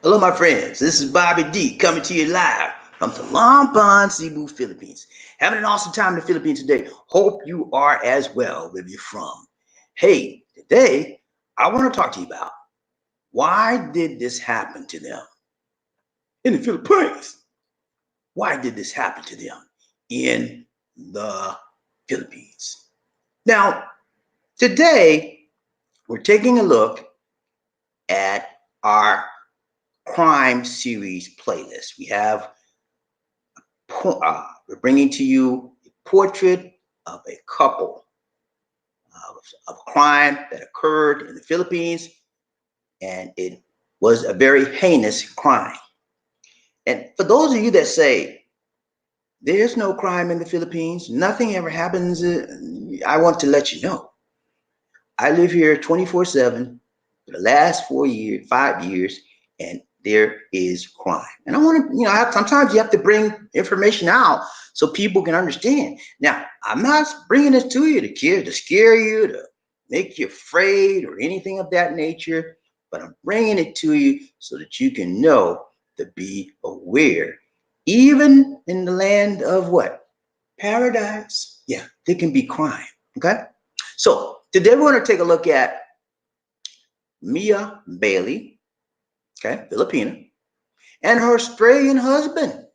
Hello, my friends. This is Bobby D coming to you live from Talomban, Cebu, Philippines. Having an awesome time in the Philippines today. Hope you are as well where you're from. Hey, today I want to talk to you about why did this happen to them in the Philippines? Why did this happen to them in the Philippines? Now, today we're taking a look at our crime series playlist. We're bringing to you a portrait of a couple of a crime that occurred in the Philippines, and it was a very heinous crime. And for those of you that say there's no crime in the Philippines, nothing ever happens, I want to let you know. I live here 24/7 for the last 4 years, 5 years, and there is crime. And I want to, sometimes you have to bring information out so people can understand. Now, I'm not bringing this to you to scare you, to make you afraid or anything of that nature, but I'm bringing it to you so that you can know to be aware. Even in the land of what? Paradise. Yeah, there can be crime. Okay? So today we're going to take a look at Mila Bailey, okay, Filipina, and her Australian husband,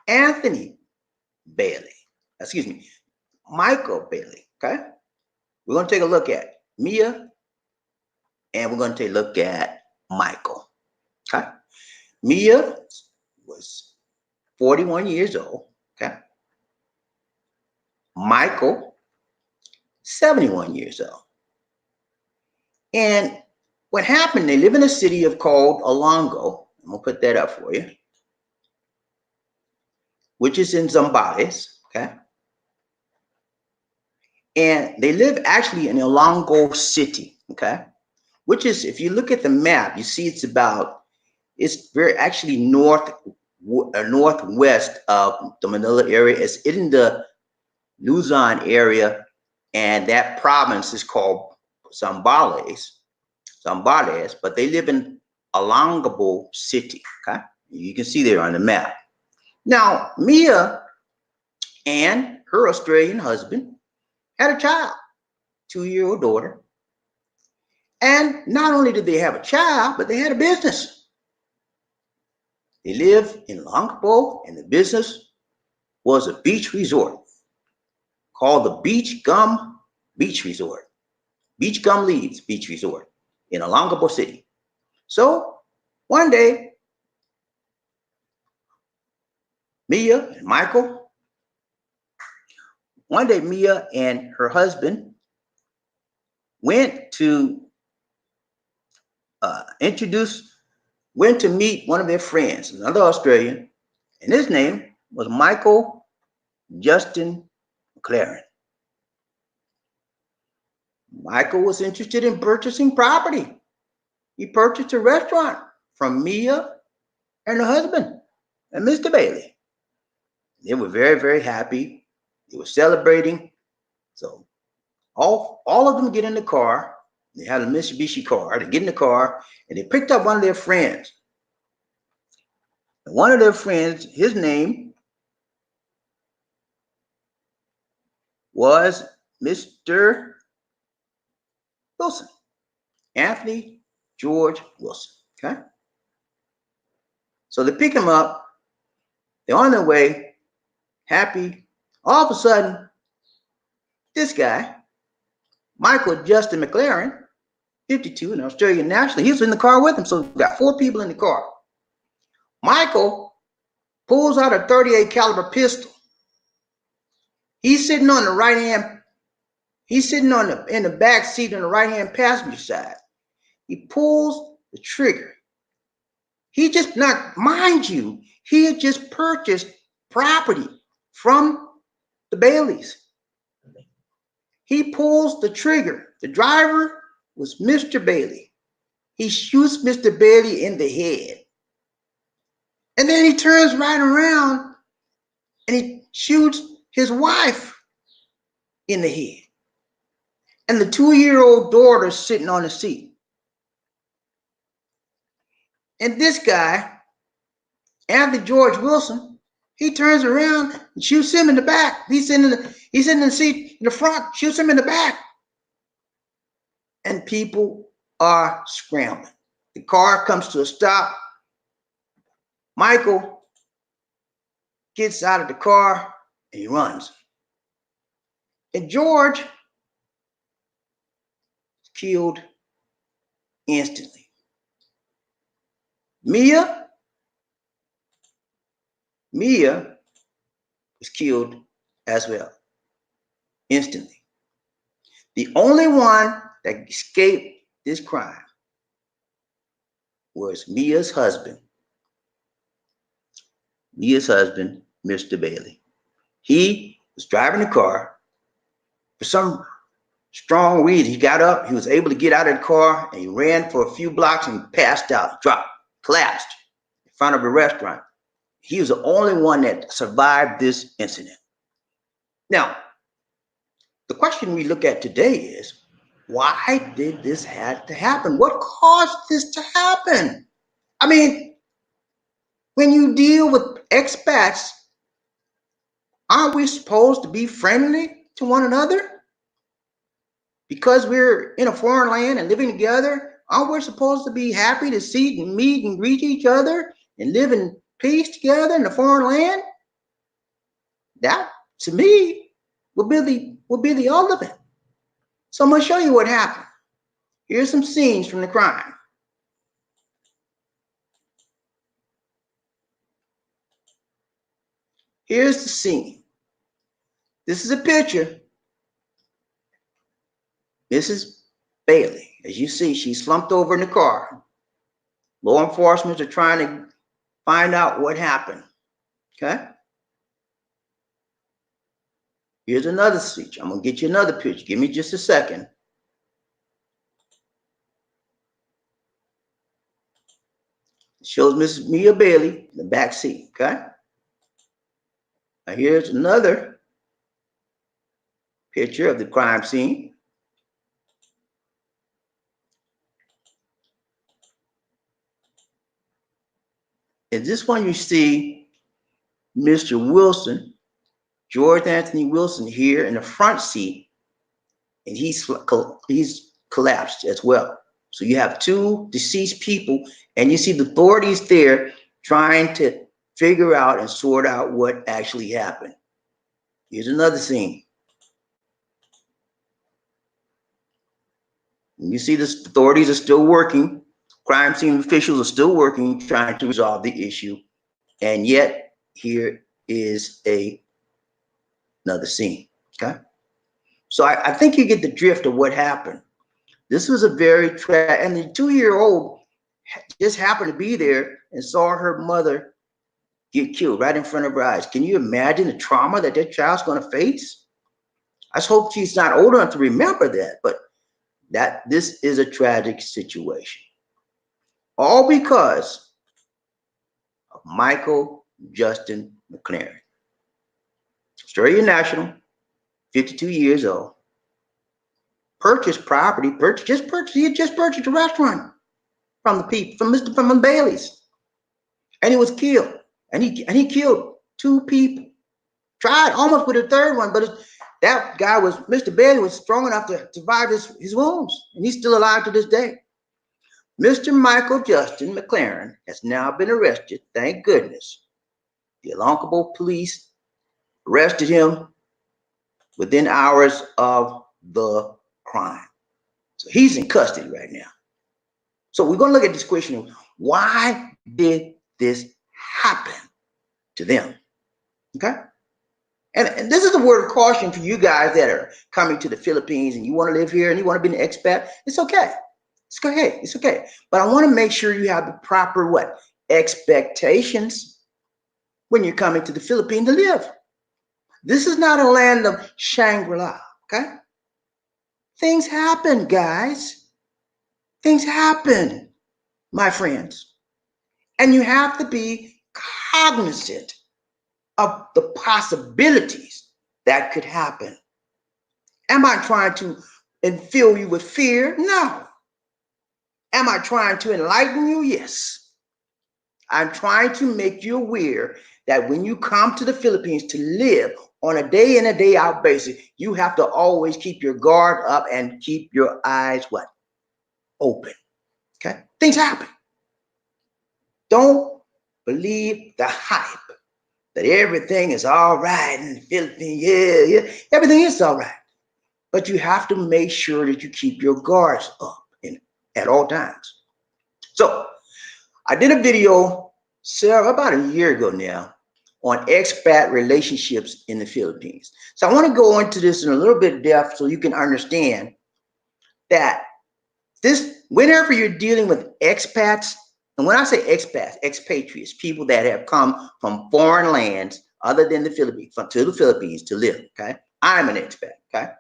Anthony Bailey. Excuse me, Michael Bailey. Okay, we're going to take a look at Mia, and we're going to take a look at Michael. Okay, Mia was 41 years old. Okay, Michael, 71 years old. And what happened, they live in a city called Olongapo. I'm going to put that up for you, which is in Zambales, okay? And they live actually in Olongapo City, okay? Which is, if you look at the map, you see it's very actually northwest of the Manila area. It's in the Luzon area, and that province is called Zambales, but they live in Olongapo City, okay? You can see there on the map. Now, Mia and her Australian husband had a child, 2-year-old daughter. And not only did they have a child, but they had a business. They live in Olongapo, and the business was a beach resort called the Beach Gum Beach Resort. Beach Gum Leaves Beach Resort in Olongapo City. So one day, Mia and her husband went to meet one of their friends, another Australian, and his name was Michael Justin McLaren. Michael was interested in purchasing property. He purchased a restaurant from Mia and her husband, and Mr. Bailey. They were very, very happy. They were celebrating. So all of them get in the car. They had a Mitsubishi car. They get in the car, and they picked up one of their friends. And one of their friends, his name was Mr. Wilson, Anthony George Wilson. Okay. So they pick him up. They're on their way, happy. All of a sudden, this guy, Michael Justin McLaren, 52, an Australian national, he was in the car with him. So we've got 4 people in the car. Michael pulls out a .38 caliber pistol. He's sitting on the right hand. He's sitting in the back seat on the right hand passenger side. He pulls the trigger. He just not, mind you, he had just purchased property from the Baileys. He pulls the trigger. The driver was Mr. Bailey. He shoots Mr. Bailey in the head. And then he turns right around and he shoots his wife in the head. And the 2-year-old daughter sitting on the seat. And this guy, Anthony George Wilson, he turns around and shoots him in the back. He's sitting in the seat in the front, shoots him in the back. And people are scrambling. The car comes to a stop. Michael gets out of the car and he runs. And George is killed instantly. Mia was killed as well, instantly. The only one that escaped this crime was Mia's husband. Mr. Bailey. He was driving the car. For some strong reason, he got up, he was able to get out of the car, and he ran for a few blocks and he passed out, dropped, collapsed in front of a restaurant. He was the only one that survived this incident. Now, the question we look at today is, why did this have to happen? What caused this to happen? I mean, when you deal with expats, aren't we supposed to be friendly to one another? Because we're in a foreign land and living together, aren't we supposed to be happy to see and meet and greet each other and live in peace together in a foreign land? That, to me, would be the ultimate. So I'm going to show you what happened. Here's some scenes from the crime. Here's the scene. This is a picture. Mrs. Bailey, as you see, she's slumped over in the car. Law enforcement are trying to find out what happened. Okay? Here's another feature. I'm going to get you another picture. Give me just a second. It shows Mrs. Mila Bailey in the back seat. Okay? Now here's another picture of the crime scene. In this one, you see Mr. Wilson, George Anthony Wilson, here in the front seat, and he's collapsed as well. So you have two deceased people, and you see the authorities there trying to figure out and sort out what actually happened. Here's another scene. And you see the authorities are still working. Crime scene officials are still working, trying to resolve the issue. And yet, here is another scene. Okay? So I think you get the drift of what happened. This was a very tragic, and the 2-year-old just happened to be there and saw her mother get killed right in front of her eyes. Can you imagine the trauma that that child's going to face? I just hope she's not old enough to remember that, but this is a tragic situation. All because of Michael Justin McLaren. Australian national, 52 years old. Purchased property, he had just purchased a restaurant from the people, from Bailey's. And he was killed. And he killed 2 people. Tried almost with a third one, but that guy Mr. Bailey was strong enough to survive his wounds. And he's still alive to this day. Mr. Michael Justin McLaren has now been arrested, thank goodness. The Olongapo police arrested him within hours of the crime. So he's in custody right now. So we're going to look at this question: why did this happen to them? Okay? And this is a word of caution for you guys that are coming to the Philippines and you want to live here and you want to be an expat. It's okay. It's okay. It's okay. But I want to make sure you have the proper what? Expectations when you're coming to the Philippines to live. This is not a land of Shangri-La. Okay? Things happen, guys. Things happen, my friends. And you have to be cognizant of the possibilities that could happen. Am I trying to infill you with fear? No. Am I trying to enlighten you? Yes. I'm trying to make you aware that when you come to the Philippines to live on a day in and day out basis, you have to always keep your guard up and keep your eyes what? Open. Okay? Things happen. Don't believe the hype that everything is all right in the Philippines. Yeah. Everything is all right. But you have to make sure that you keep your guards up at all times. So I did a video about a year ago now on expat relationships in the Philippines. So I want to go into this in a little bit of depth so you can understand that whenever you're dealing with expats, and when I say expats, expatriates, people that have come from foreign lands other than the Philippines, to the Philippines to live, okay? I'm an expat, okay?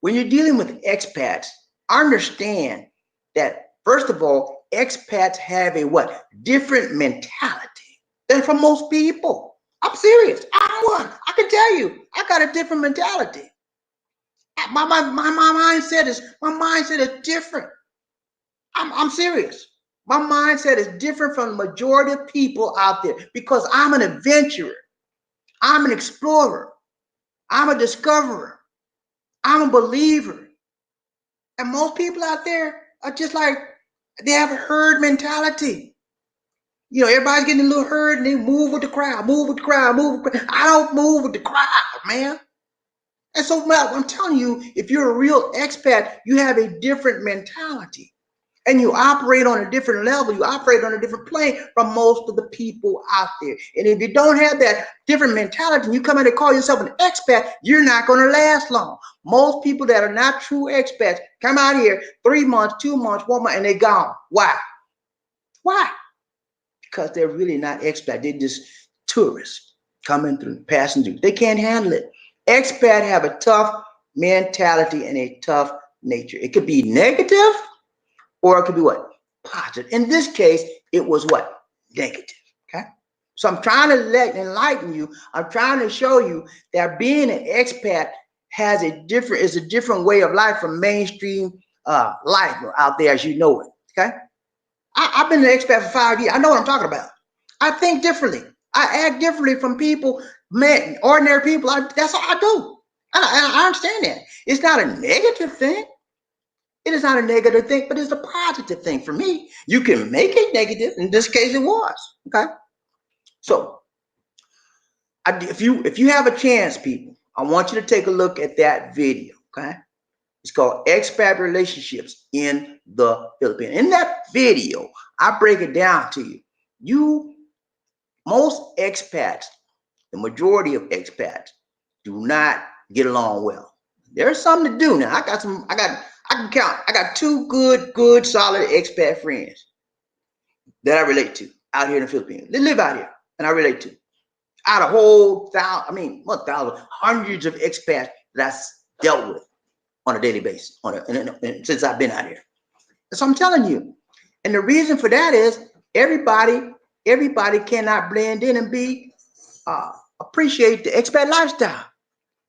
When you're dealing with expats, understand that, first of all, expats have a what? Different mentality than for most people. I'm serious. I'm one. I can tell you, I got a different mentality. My mindset is different. I'm serious. My mindset is different from the majority of people out there because I'm an adventurer. I'm an explorer. I'm a discoverer. I'm a believer. And most people out there are just like, they have a herd mentality. You know, everybody's getting a little herd and they move with the crowd, move with the crowd, move with the crowd. I don't move with the crowd, man. And so, I'm telling you, if you're a real expat, you have a different mentality. And you operate on a different level. You operate on a different plane from most of the people out there. And if you don't have that different mentality, and you come in and call yourself an expat, you're not going to last long. Most people that are not true expats come out here 3 months, 2 months, 1 month, and they're gone. Why? Why? Because they're really not expats. They're just tourists coming through, passing through. They can't handle it. Expats have a tough mentality and a tough nature. It could be negative, or it could be what? Positive. In this case, it was what? Negative. Okay. So I'm trying to enlighten you. I'm trying to show you that being an expat is a different way of life from mainstream life out there as you know it. Okay. I've been an expat for 5 years. I know what I'm talking about. I think differently. I act differently from people, man, ordinary people. That's all I do. I understand that. It's not a negative thing. It is not a negative thing, but it's a positive thing for me. You can make it negative. In this case, it was. Okay. So if you have a chance, people, I want you to take a look at that video. Okay. It's called Expat Relationships in the Philippines. In that video, I break it down to you. Most expats, the majority of expats, do not get along well. There's something to do now. I can count. I got 2 good, solid expat friends that I relate to out here in the Philippines. They live out here, and I relate to. Out of whole hundreds of expats that I dealt with on a daily basis since I've been out here. And so I'm telling you, and the reason for that is everybody cannot blend in and appreciate the expat lifestyle.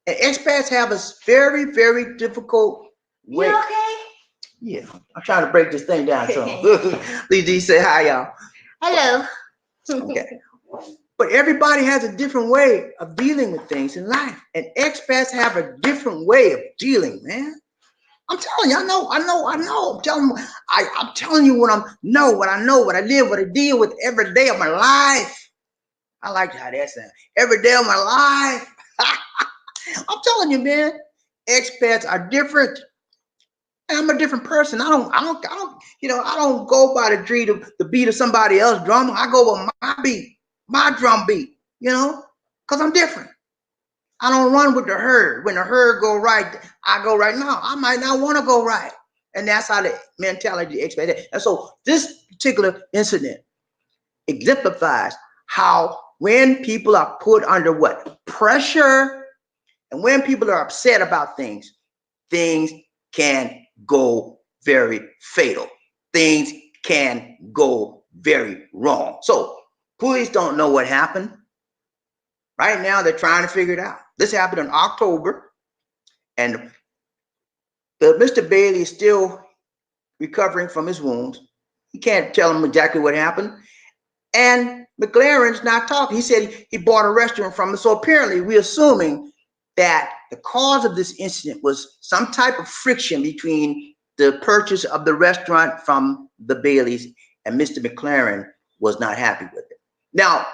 And expats have a very, very difficult way. You okay? Yeah, I'm trying to break this thing down. So, please say hi, y'all. Hello. Okay. But everybody has a different way of dealing with things in life. And expats have a different way of dealing, man. I'm telling you, I know. I'm telling you what I know, what I live, what I deal with every day of my life. I like how that sounds. Every day of my life. I'm telling you, man, expats are different. And I'm a different person. I don't go by the beat of somebody else's drum. I go with my beat, my drum beat, because I'm different. I don't run with the herd. When the herd go right, I go right. No, I might not want to go right. And that's how the mentality expat is. And so this particular incident exemplifies how when people are put under what? Pressure, and when people are upset about things can go very fatal. Things can go very wrong. So police don't know what happened. Right now, they're trying to figure it out. This happened in October, and Mr. Bailey is still recovering from his wounds. He can't tell them exactly what happened. And McLaren's not talking. He said he bought a restaurant from him. So apparently we're assuming that the cause of this incident was some type of friction between the purchase of the restaurant from the Baileys, and Mr. McLaren was not happy with it. Now,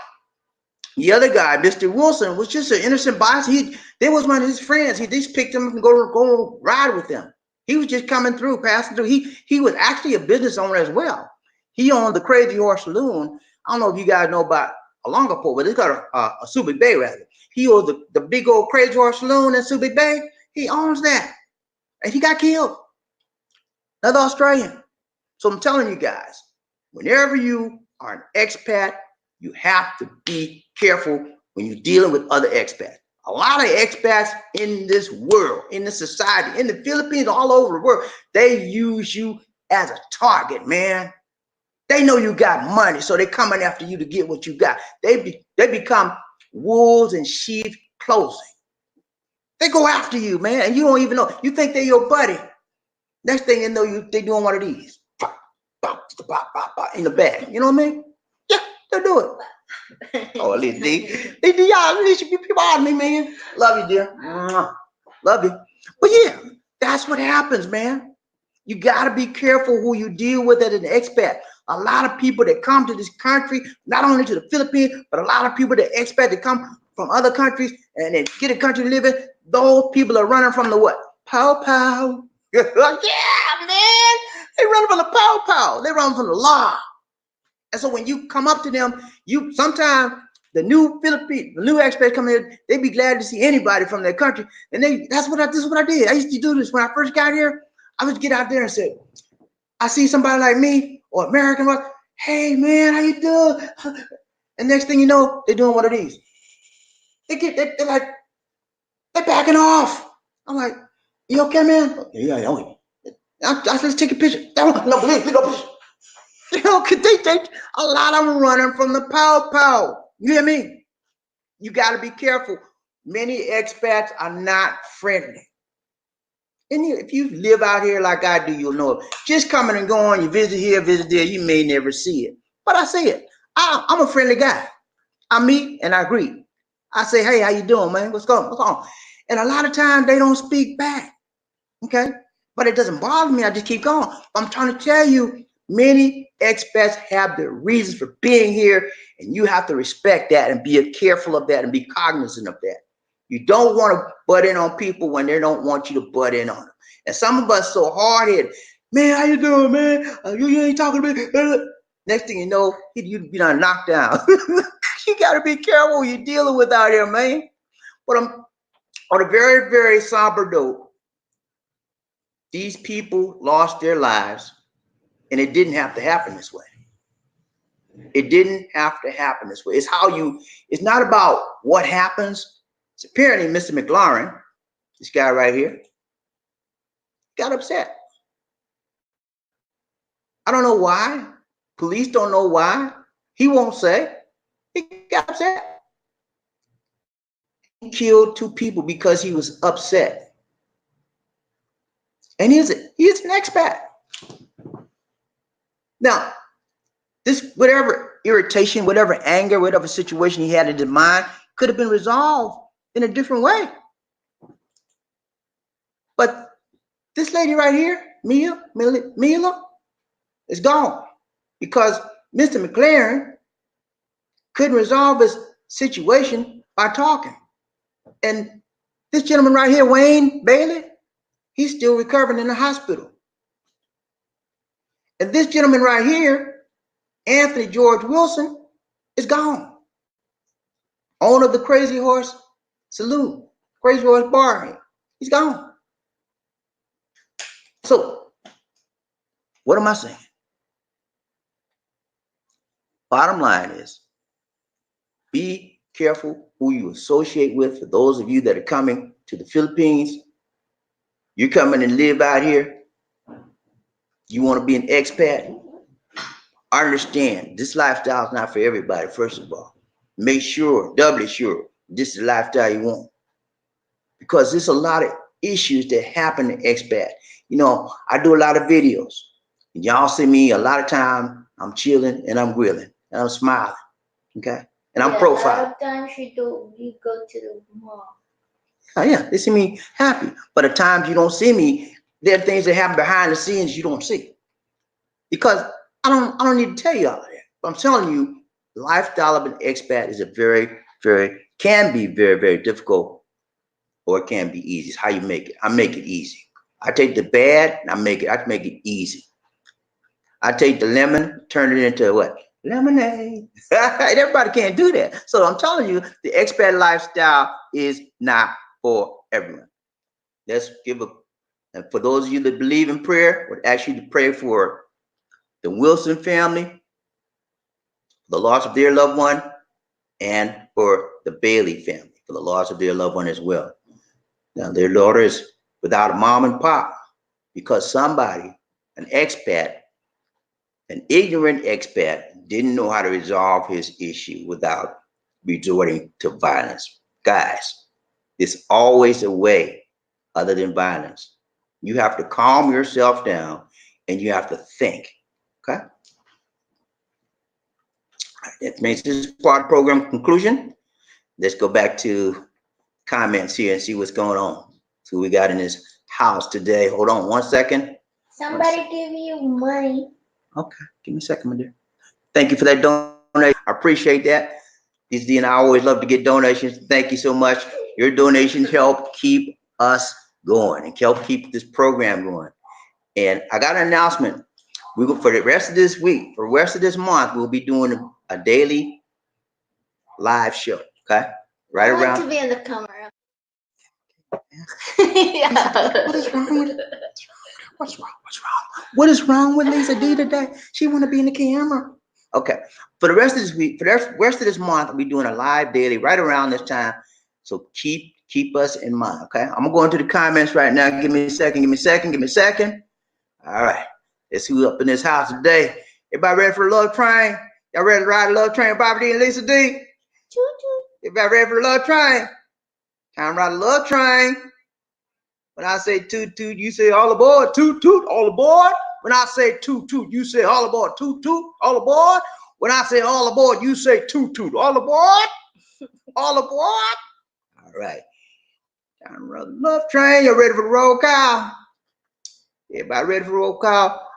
the other guy, Mr. Wilson, was just an innocent bystander. They was one of his friends. He just picked him up and go ride with them. He was just coming through, passing through. He was actually a business owner as well. He owned the Crazy Horse Saloon. I don't know if you guys know about Olongapo, but it's got a Subic Bay rather. He owns the big old Crazy Horse Saloon in Subic Bay. He owns that. And he got killed. Another Australian. So I'm telling you guys, whenever you are an expat, you have to be careful when you're dealing with other expats. A lot of expats in this world, in this society, in the Philippines, all over the world, they use you as a target, man. They know you got money, so they're coming after you to get what you got. They become wolves in sheep clothing. They go after you, man, and you don't even know. You think they're your buddy. Next thing you know, they doing one of these. In the bag. You know what I mean? Yeah, they'll do it. Oh, at least y'all, at least you be proud of me, man. Love you, dear. Love you. But yeah, that's what happens, man. You got to be careful who you deal with as an expat. A lot of people that come to this country, not only to the Philippines, but a lot of people that expat that come from other countries and they get a country to live in, those people are running from the what? Pow pow. Yeah, man. They run from the pow pow. They run from the law. And so when you come up to them, you sometimes the new expats come here, they be glad to see anybody from their country. And this is what I did. I used to do this when I first got here. I would get out there and say, I see somebody like me or American, hey man, how you doing? And next thing you know, they're doing one of these. They're backing off. I'm like, you okay, man? Yeah, I just take a picture. No, please, no. You know, a lot of them running from the pow. You hear me? You got to be careful. Many expats are not friendly. And if you live out here like I do, you'll know it. Just coming and going, you visit here, visit there, you may never see it. But I say it. I'm a friendly guy. I meet and I greet. I say, hey, how you doing, man? What's going on? And a lot of times they don't speak back. Okay? But it doesn't bother me. I just keep going. I'm trying to tell you, many expats have their reasons for being here, and you have to respect that and be careful of that and be cognizant of that. You don't want to butt in on people when they don't want you to butt in on them. And some of us so hard-headed, man, how you doing, man? You ain't talking to me. Next thing you know, you'd be done knocked down. You got to be careful who you're dealing with out here, man. But on a very, very somber note, these people lost their lives, and it didn't have to happen this way. It didn't have to happen this way. It's not about what happens. It's apparently Mr. McLaren, this guy right here, got upset. I don't know why. Police don't know why. He won't say. He got upset. He killed 2 people because he was upset. And he's an expat. Now, this whatever irritation, whatever anger, whatever situation he had in his mind could have been resolved in a different way. But this lady right here, Mila, is gone because Mr. McLaren couldn't resolve his situation by talking. And this gentleman right here, Wayne Bailey, he's still recovering in the hospital. And this gentleman right here, Anthony George Wilson, is gone. Owner of the Crazy Horse Saloon, Crazy Horse Bar, he's gone. So, what am I saying? Bottom line is, be careful who you associate with. For those of you that are coming to the Philippines, you're coming and live out here, you want to be an expat, I understand this lifestyle is not for everybody. First of all, make sure, doubly sure, this is the lifestyle you want, because there's a lot of issues that happen to expat. You know, I do a lot of videos, and y'all see me a lot of time. I'm chilling and I'm grilling and I'm smiling. Okay, and I'm profiled. A lot of times you go to the mall. Oh, yeah, they see me happy, but at times you don't see me. There are things that happen behind the scenes you don't see because I don't need to tell you all of that. But I'm telling you, the lifestyle of an expat is a can be very difficult, or it can be easy. It's how you make it. I make it easy. I take the bad and I make it easy. I take the lemon, turn it into what? Lemonade. Everybody can't do that. So I'm telling you, the expat lifestyle is not for everyone. Let's give a, and for those of you that believe in prayer, would ask you to pray for the Wilson family, the loss of their loved one, and for the Bailey family, for the loss of their loved one as well. Now, their daughter is without a mom and pop because somebody, an expat, an ignorant expat, didn't know how to resolve his issue without resorting to violence. Guys, there's always a way other than violence. You have to calm yourself down and you have to think. Okay? That makes this part of the program conclusion. Let's go back to comments here and see what's going on. So we got in this house today. Hold on 1 second. Somebody give you money. Okay, give me a second, my dear. Thank you for that donation. I appreciate that. D and I always love to get donations. Thank you so much. Your donations help keep us going and help keep this program going. And I got an announcement. We go for the rest of this week, for the rest of this month, we'll be doing a daily live show. Okay, right I around. want to be in the camera. Yeah. What is wrong with it? What's wrong? What is wrong with Lisa D today? She want to be in the camera. Okay. For the rest of this week, for the rest of this month, we'll be doing a live daily right around this time. So keep us in mind. Okay. I'm gonna go into the comments right now. Give me a second. All right. Let's see who up in this house today. Everybody ready for the love train? Y'all ready to ride the love train, Bobby D and Lisa D? Everybody ready for the love train? Time to ride the love train. When I say toot toot, you say all aboard. Toot toot, all aboard. When I say toot toot, you say all aboard. Toot toot, all aboard. When I say all aboard, you say toot toot, all aboard. All aboard. All right. Time to run the love train. You ready for the roll call? Everybody ready for the roll call?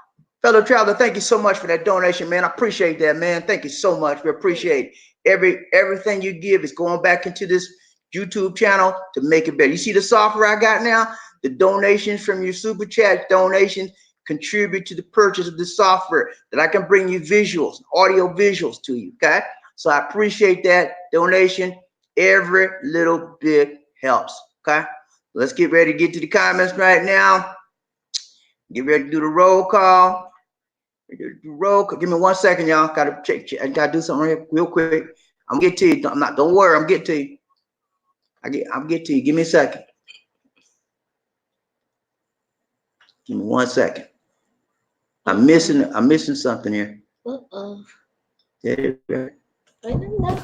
Fellow traveler, thank you so much for that donation, man. I appreciate that, man. Thank you so much. We appreciate everything you give is going back into this YouTube channel to make it better. You see the software I got now? The donations from your super chat donations contribute to the purchase of the software that I can bring you visuals, audio visuals to you, okay? So I appreciate that donation. Every little bit helps, okay? Let's get ready to get to the comments right now. Get ready to do the roll call. Give me 1 second, y'all. Gotta check. I gotta do something right here real quick. I'm gonna get to you. Don't worry, I'm getting to you. I'm getting to you. Give me a second. Give me 1 second. I'm missing something here. Uh-oh. Yeah. I don't know.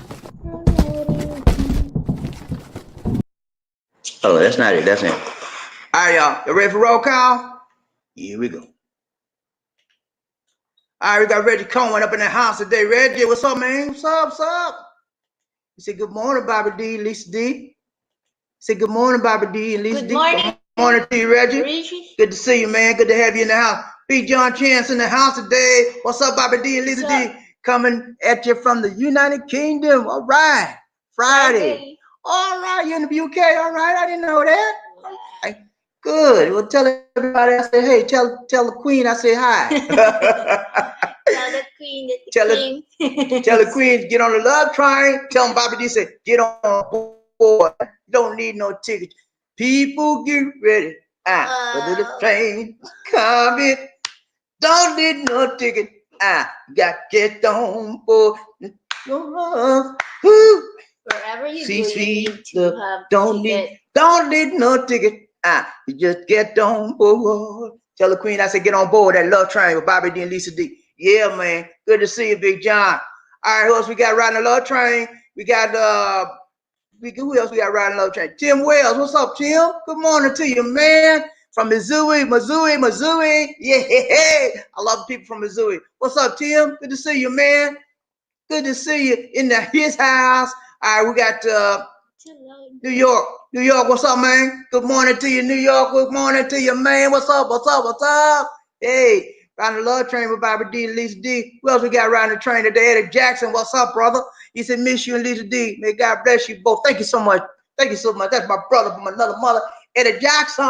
Oh, that's not it. That's it. All right, y'all. You ready for roll call? Here we go. All right, we got Reggie Cohen up in the house today. Reggie, what's up, man? What's up? You say good morning, Bobby D, Lisa D. Say good morning, Bobby D and Lisa D. Good morning to you, Reggie. Good to see you, man. Good to have you in the house. Big John Chance in the house today. What's up, Bobby D and Lisa D? Coming at you from the United Kingdom. All right. Friday. All right, you're in the UK. All right, I didn't know that. All right. Good. Well, tell everybody I say, hey, tell the queen I say hi. Tell the queen that the king. Tell the queen, get on the love train. Tell them Bobby D say, get on board. You don't need no ticket. People get ready. For the train coming. Don't need no ticket. Got to get on board. Wherever you go, you need to have don't need no ticket. You just get on board. Tell the queen I said get on board that love train with Bobby D and Lisa D. Yeah, man. Good to see you, Big John. All right, who else we got riding the love train? We got who else we got riding the love train? Tim Wells. What's up, Tim? Good morning to you, man. From Missouri. Yeah, I love the people from Missouri. What's up, Tim? Good to see you, man. Good to see you in his house. All right, we got New York. New York, what's up, man? Good morning to you, New York. Good morning to you, man. What's up? What's up? What's up? Hey, riding the love train with Bobby D and Lisa D. Who else we got riding the train today? Eddie Jackson, what's up, brother? He said, miss you and Lisa D. May God bless you both. Thank you so much. Thank you so much. That's my brother from another mother. Eddie Jackson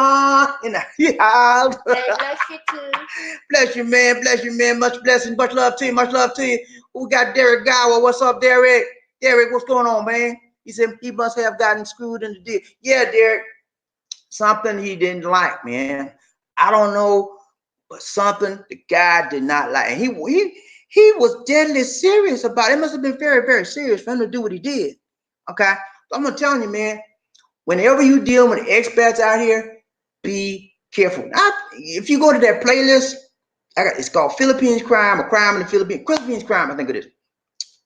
in the house. Bless you too. Bless you, man. Bless you, man. Much blessing. Much love to you. Much love to you. We got Derek Gower. What's up, Derek? Derek, what's going on, man? He said he must have gotten screwed in the deal. Yeah, Derek. Something he didn't like, man. I don't know, but something the guy did not like. And he was deadly serious about it. It must have been very, very serious for him to do what he did. Okay? So I'm gonna tell you, man, whenever you deal with expats out here, be careful. Now, if you go to that playlist, it's called Philippines Crime or Crime in the Philippines. Philippines Crime, I think it is.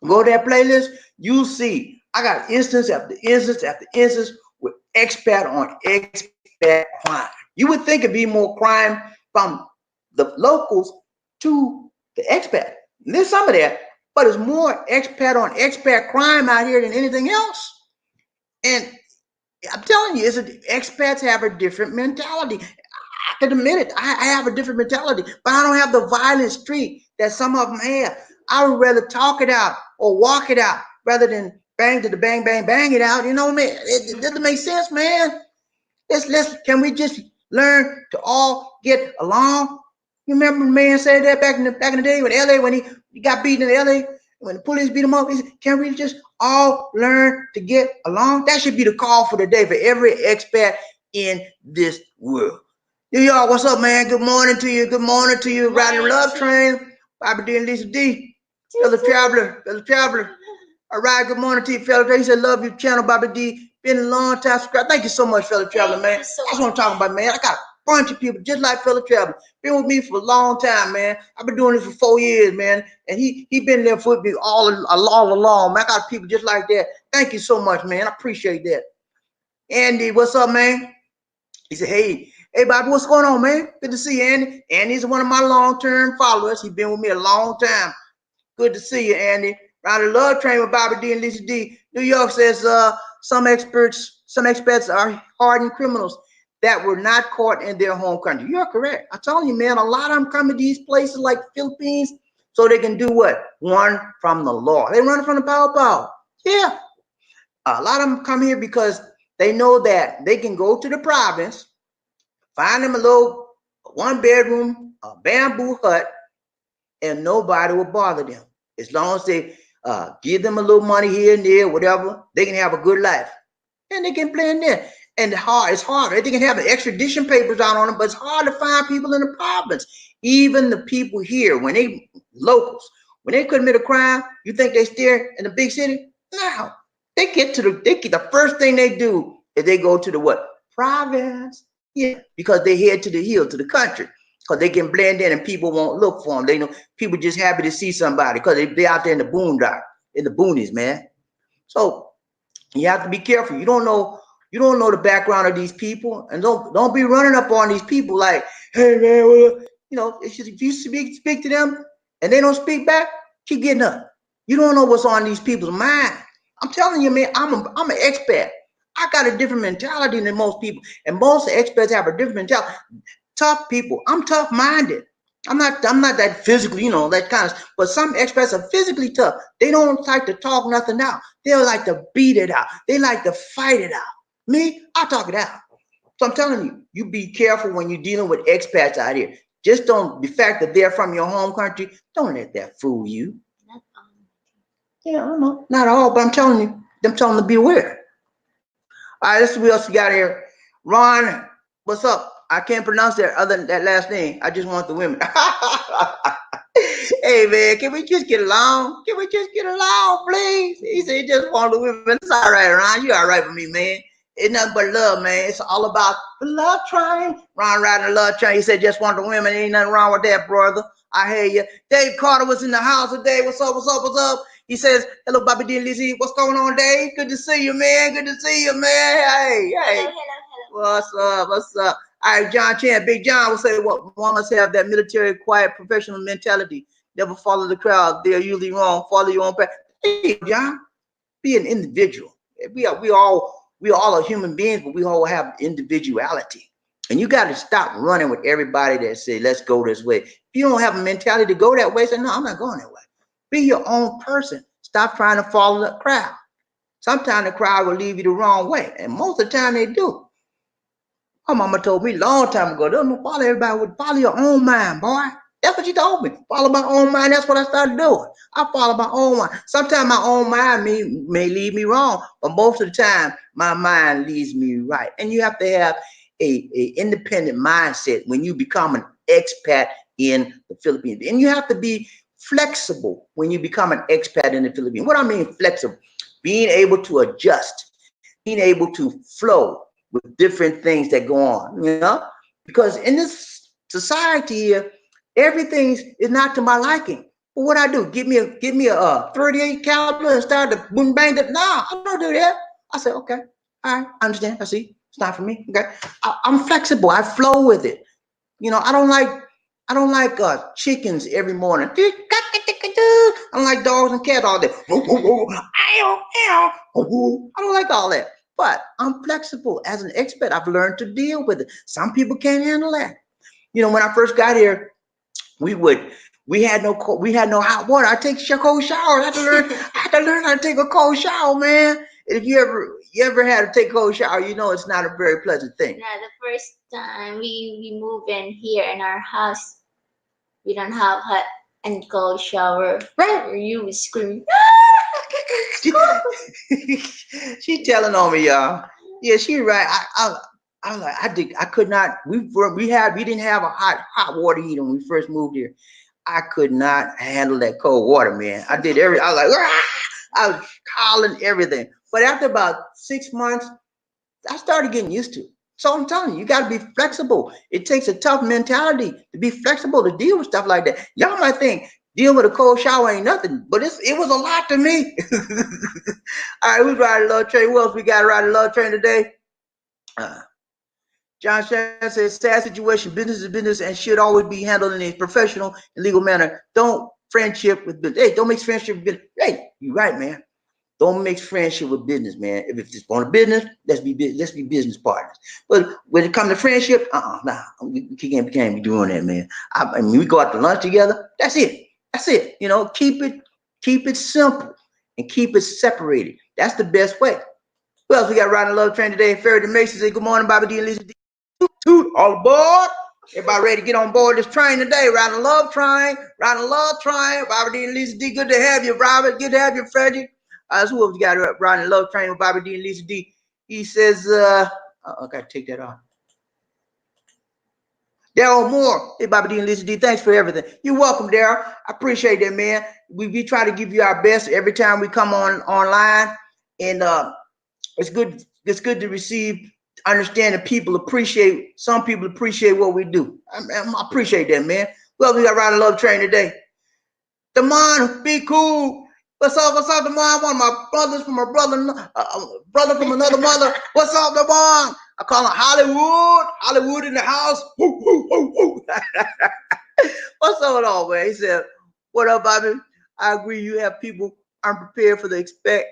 Go to that playlist, you'll see I got instance after instance after instance with expat on expat crime. You would think it'd be more crime from the locals to the expat. And there's some of that, but it's more expat on expat crime out here than anything else. And I'm telling you, expats have a different mentality. I can admit it. I have a different mentality, but I don't have the violent streak that some of them have. I would rather talk it out or walk it out rather than bang to the bang, bang, bang it out. You know what I mean? It doesn't make sense, man. Can we just learn to all get along? You remember the man said that back in the day when LA, when he got beaten in LA, when the police beat him up, he said, can we just all learn to get along? That should be the call for the day for every expat in this world. New York, what's up, man? Good morning to you. Good morning to you. Riding the love train. Bobby D and Lisa D. Fellow traveler. All right, good morning to you, fellow. He said, love your channel, Bobby D. Been a long time subscribed. Thank you so much, fellow traveler, man. That's what I'm talking about, man. I got a bunch of people just like fellow traveler. Been with me for a long time, man. I've been doing this for 4 years, man. And he been there for me all along, man. I got people just like that. Thank you so much, man. I appreciate that. Andy, what's up, man? He said, hey, Bobby, what's going on, man? Good to see you, Andy. Andy's one of my long-term followers. He's been with me a long time. Good to see you, Andy. Round the love train with Bobby D and Lisa D. New York says some expats are hardened criminals that were not caught in their home country. You're correct. I'm telling you, man, a lot of them come to these places like the Philippines so they can do what? Run from the law. They run from the pow. Yeah. A lot of them come here because they know that they can go to the province, find them a little 1-bedroom, a bamboo hut, and nobody will bother them. As long as they give them a little money here and there, whatever, they can have a good life. And they can blend in. And it's hard. They can have the extradition papers out on them, but it's hard to find people in the province. Even the people here, when they locals, when they commit a crime, you think they stay in the big city? No. They get the first thing they do is they go to the what? Province. Yeah, because they head to the hill, to the country. Because they can blend in and people won't look for them. They know people just happy to see somebody because they're out there in the boondock, in the boonies, man. So you have to be careful. You don't know the background of these people, and don't be running up on these people like, hey man, well, you know, it's just, if you speak to them and they don't speak back, keep getting up. You don't know what's on these people's mind. I'm telling you, man, I'm an expat. I got a different mentality than most people, and most expats have a different mentality. Tough people. I'm tough-minded. I'm not that physically, you know, that kind of. But some expats are physically tough. They don't like to talk nothing out. They like to beat it out. They like to fight it out. Me, I talk it out. So I'm telling you, you be careful when you're dealing with expats out here. Just don't. The fact that they're from your home country, don't let that fool you. Not all. Yeah, I don't know. Not all, but I'm telling you, them telling them to be aware. All right, let's see what else we got here. Ron, what's up? I can't pronounce that other than that last name. I just want the women. Hey man, can we just get along? Can we just get along, please? He said he just want the women. It's all right, Ron. You all right with me, man. It's nothing but love, man. It's all about the love train. Ron riding the love train. He said just want the women. Ain't nothing wrong with that, brother. I hear you. Dave Carter was in the house today. What's up? What's up? What's up? He says, hello, Bobby D and Lizzie. What's going on, Dave? Good to see you, man. Good to see you, man. Hey. Hello. What's up? What's up? All right, John Chan, Big John will say, well, one must have that military, quiet, professional mentality. Never follow the crowd. They're usually wrong. Follow your own path. Hey, John, be an individual. We all are human beings, but we all have individuality. And you got to stop running with everybody that say, let's go this way. If you don't have a mentality to go that way, say, no, I'm not going that way. Be your own person. Stop trying to follow the crowd. Sometimes the crowd will leave you the wrong way. And most of the time they do. My mama told me a long time ago, don't follow everybody, would follow your own mind, boy. That's what she told me. Follow my own mind. That's what I started doing. I follow my own mind. Sometimes my own mind may lead me wrong, but most of the time my mind leads me right. And you have to have a independent mindset when you become an expat in the Philippines. And you have to be flexible when you become an expat in the Philippines. What I mean flexible? Being able to adjust, being able to flow with different things that go on, you know? Because in this society here, everything is not to my liking. But what I do, give me a 38 caliber and start to boom bang that. No, I don't do that. I say, okay, all right, I understand. I see. It's not for me. Okay. I'm flexible. I flow with it. You know, I don't like chickens every morning. I don't like dogs and cats all day. I don't like all that. But I'm flexible. As an expat, I've learned to deal with it. Some people can't handle that. You know, when I first got here, we had no hot water. I take cold showers. I had to learn how to take a cold shower, man. If you ever had to take a cold shower, you know it's not a very pleasant thing. Yeah, the first time we moved in here in our house, we don't have hot and cold shower. Right. Or you would scream. She telling on me, y'all. Yeah, she right. I'm like, I could not. We didn't have a hot water heater when we first moved here. I could not handle that cold water, man. I was like, I was hollering everything. But after about 6 months, I started getting used to it. So I'm telling you, you got to be flexible. It takes a tough mentality to be flexible to deal with stuff like that. Y'all might think dealing with a cold shower ain't nothing, but it was a lot to me. All right, we riding a love train. What else we got riding a love train today? John Shannon says, sad situation, business is business and should always be handled in a professional and legal manner. Don't friendship with business. Hey, don't mix friendship with business. Hey, you're right, man. Don't mix friendship with business, man. If it's on a business, let's be business partners. But when it comes to friendship, nah, we can't be doing that, man. I mean, we go out to lunch together. That's it. That's it. You know, keep it simple and keep it separated. That's the best way. Who else we got riding the love train today? Ferry Mason say, good morning, Bobby D and Lisa D. Toot, all aboard. Everybody ready to get on board this train today. Riding the love train. Riding the love train. Bobby D and Lisa D. Good to have you, Robert. Good to have you, Freddie. Who else we got riding the love train with Bobby D and Lisa D? He says, I gotta take that off. Daryl Moore. Hey, Bobby D and Lisa D, thanks for everything. You're welcome, Daryl. I appreciate that, man. We try to give you our best every time we come online. And it's good to receive, understand that some people appreciate what we do. I appreciate that, man. Well, we got riding the love train today. Damon, be cool. What's up, Damon? One of my brothers from a brother from another mother. What's up, Damon? I call him Hollywood in the house. Woo, woo, woo, woo. What's going on, man? He said, what up, Bobby? I agree. You have people unprepared for the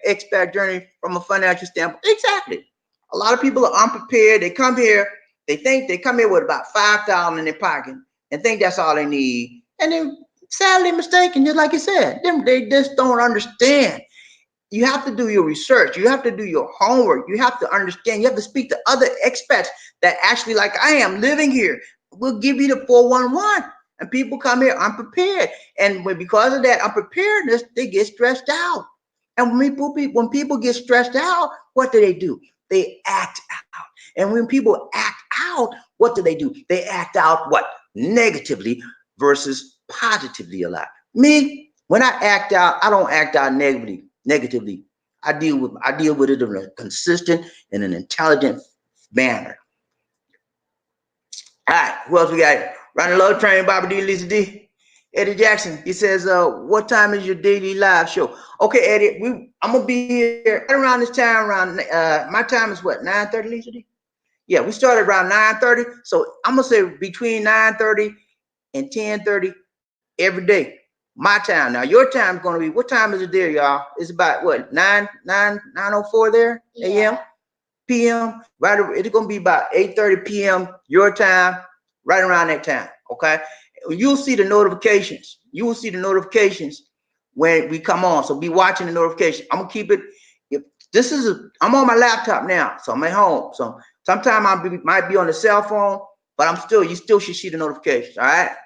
expat journey from a financial standpoint. Exactly. A lot of people are unprepared. They come here. They think they come here with about $5,000 in their pocket and think that's all they need. And then sadly mistaken, just like you said, they just don't understand. You have to do your research. You have to do your homework. You have to understand. You have to speak to other expats that actually, like I am, living here. We'll give you the 411. And people come here unprepared. And because of that unpreparedness, they get stressed out. And when people get stressed out, what do? They act out. And when people act out, what do? They act out what? Negatively versus positively a lot. Me, when I act out, I don't act out negatively. I deal with it in a consistent and an intelligent manner. All right, who else we got? Riding the love train, Bobby D, Lisa D. Eddie Jackson, he says, what time is your daily live show? Okay, Eddie, I'm gonna be here right around this time. Around my time is what, 9:30, Lisa D? Yeah, we started around 9:30. So I'm gonna say between 9:30 and 10:30 every day. My time. Now your time is gonna be, what time is it there, y'all? It's about what, 9:04 there, a.m. p.m. Right, it's gonna be about 8:30 p.m. your time, right around that time. Okay, you'll see the notifications. You will see the notifications when we come on. So be watching the notification. I'm gonna keep it. If this is I'm on my laptop now, so I'm at home. So sometimes might be on the cell phone, but you still should see the notifications. All right.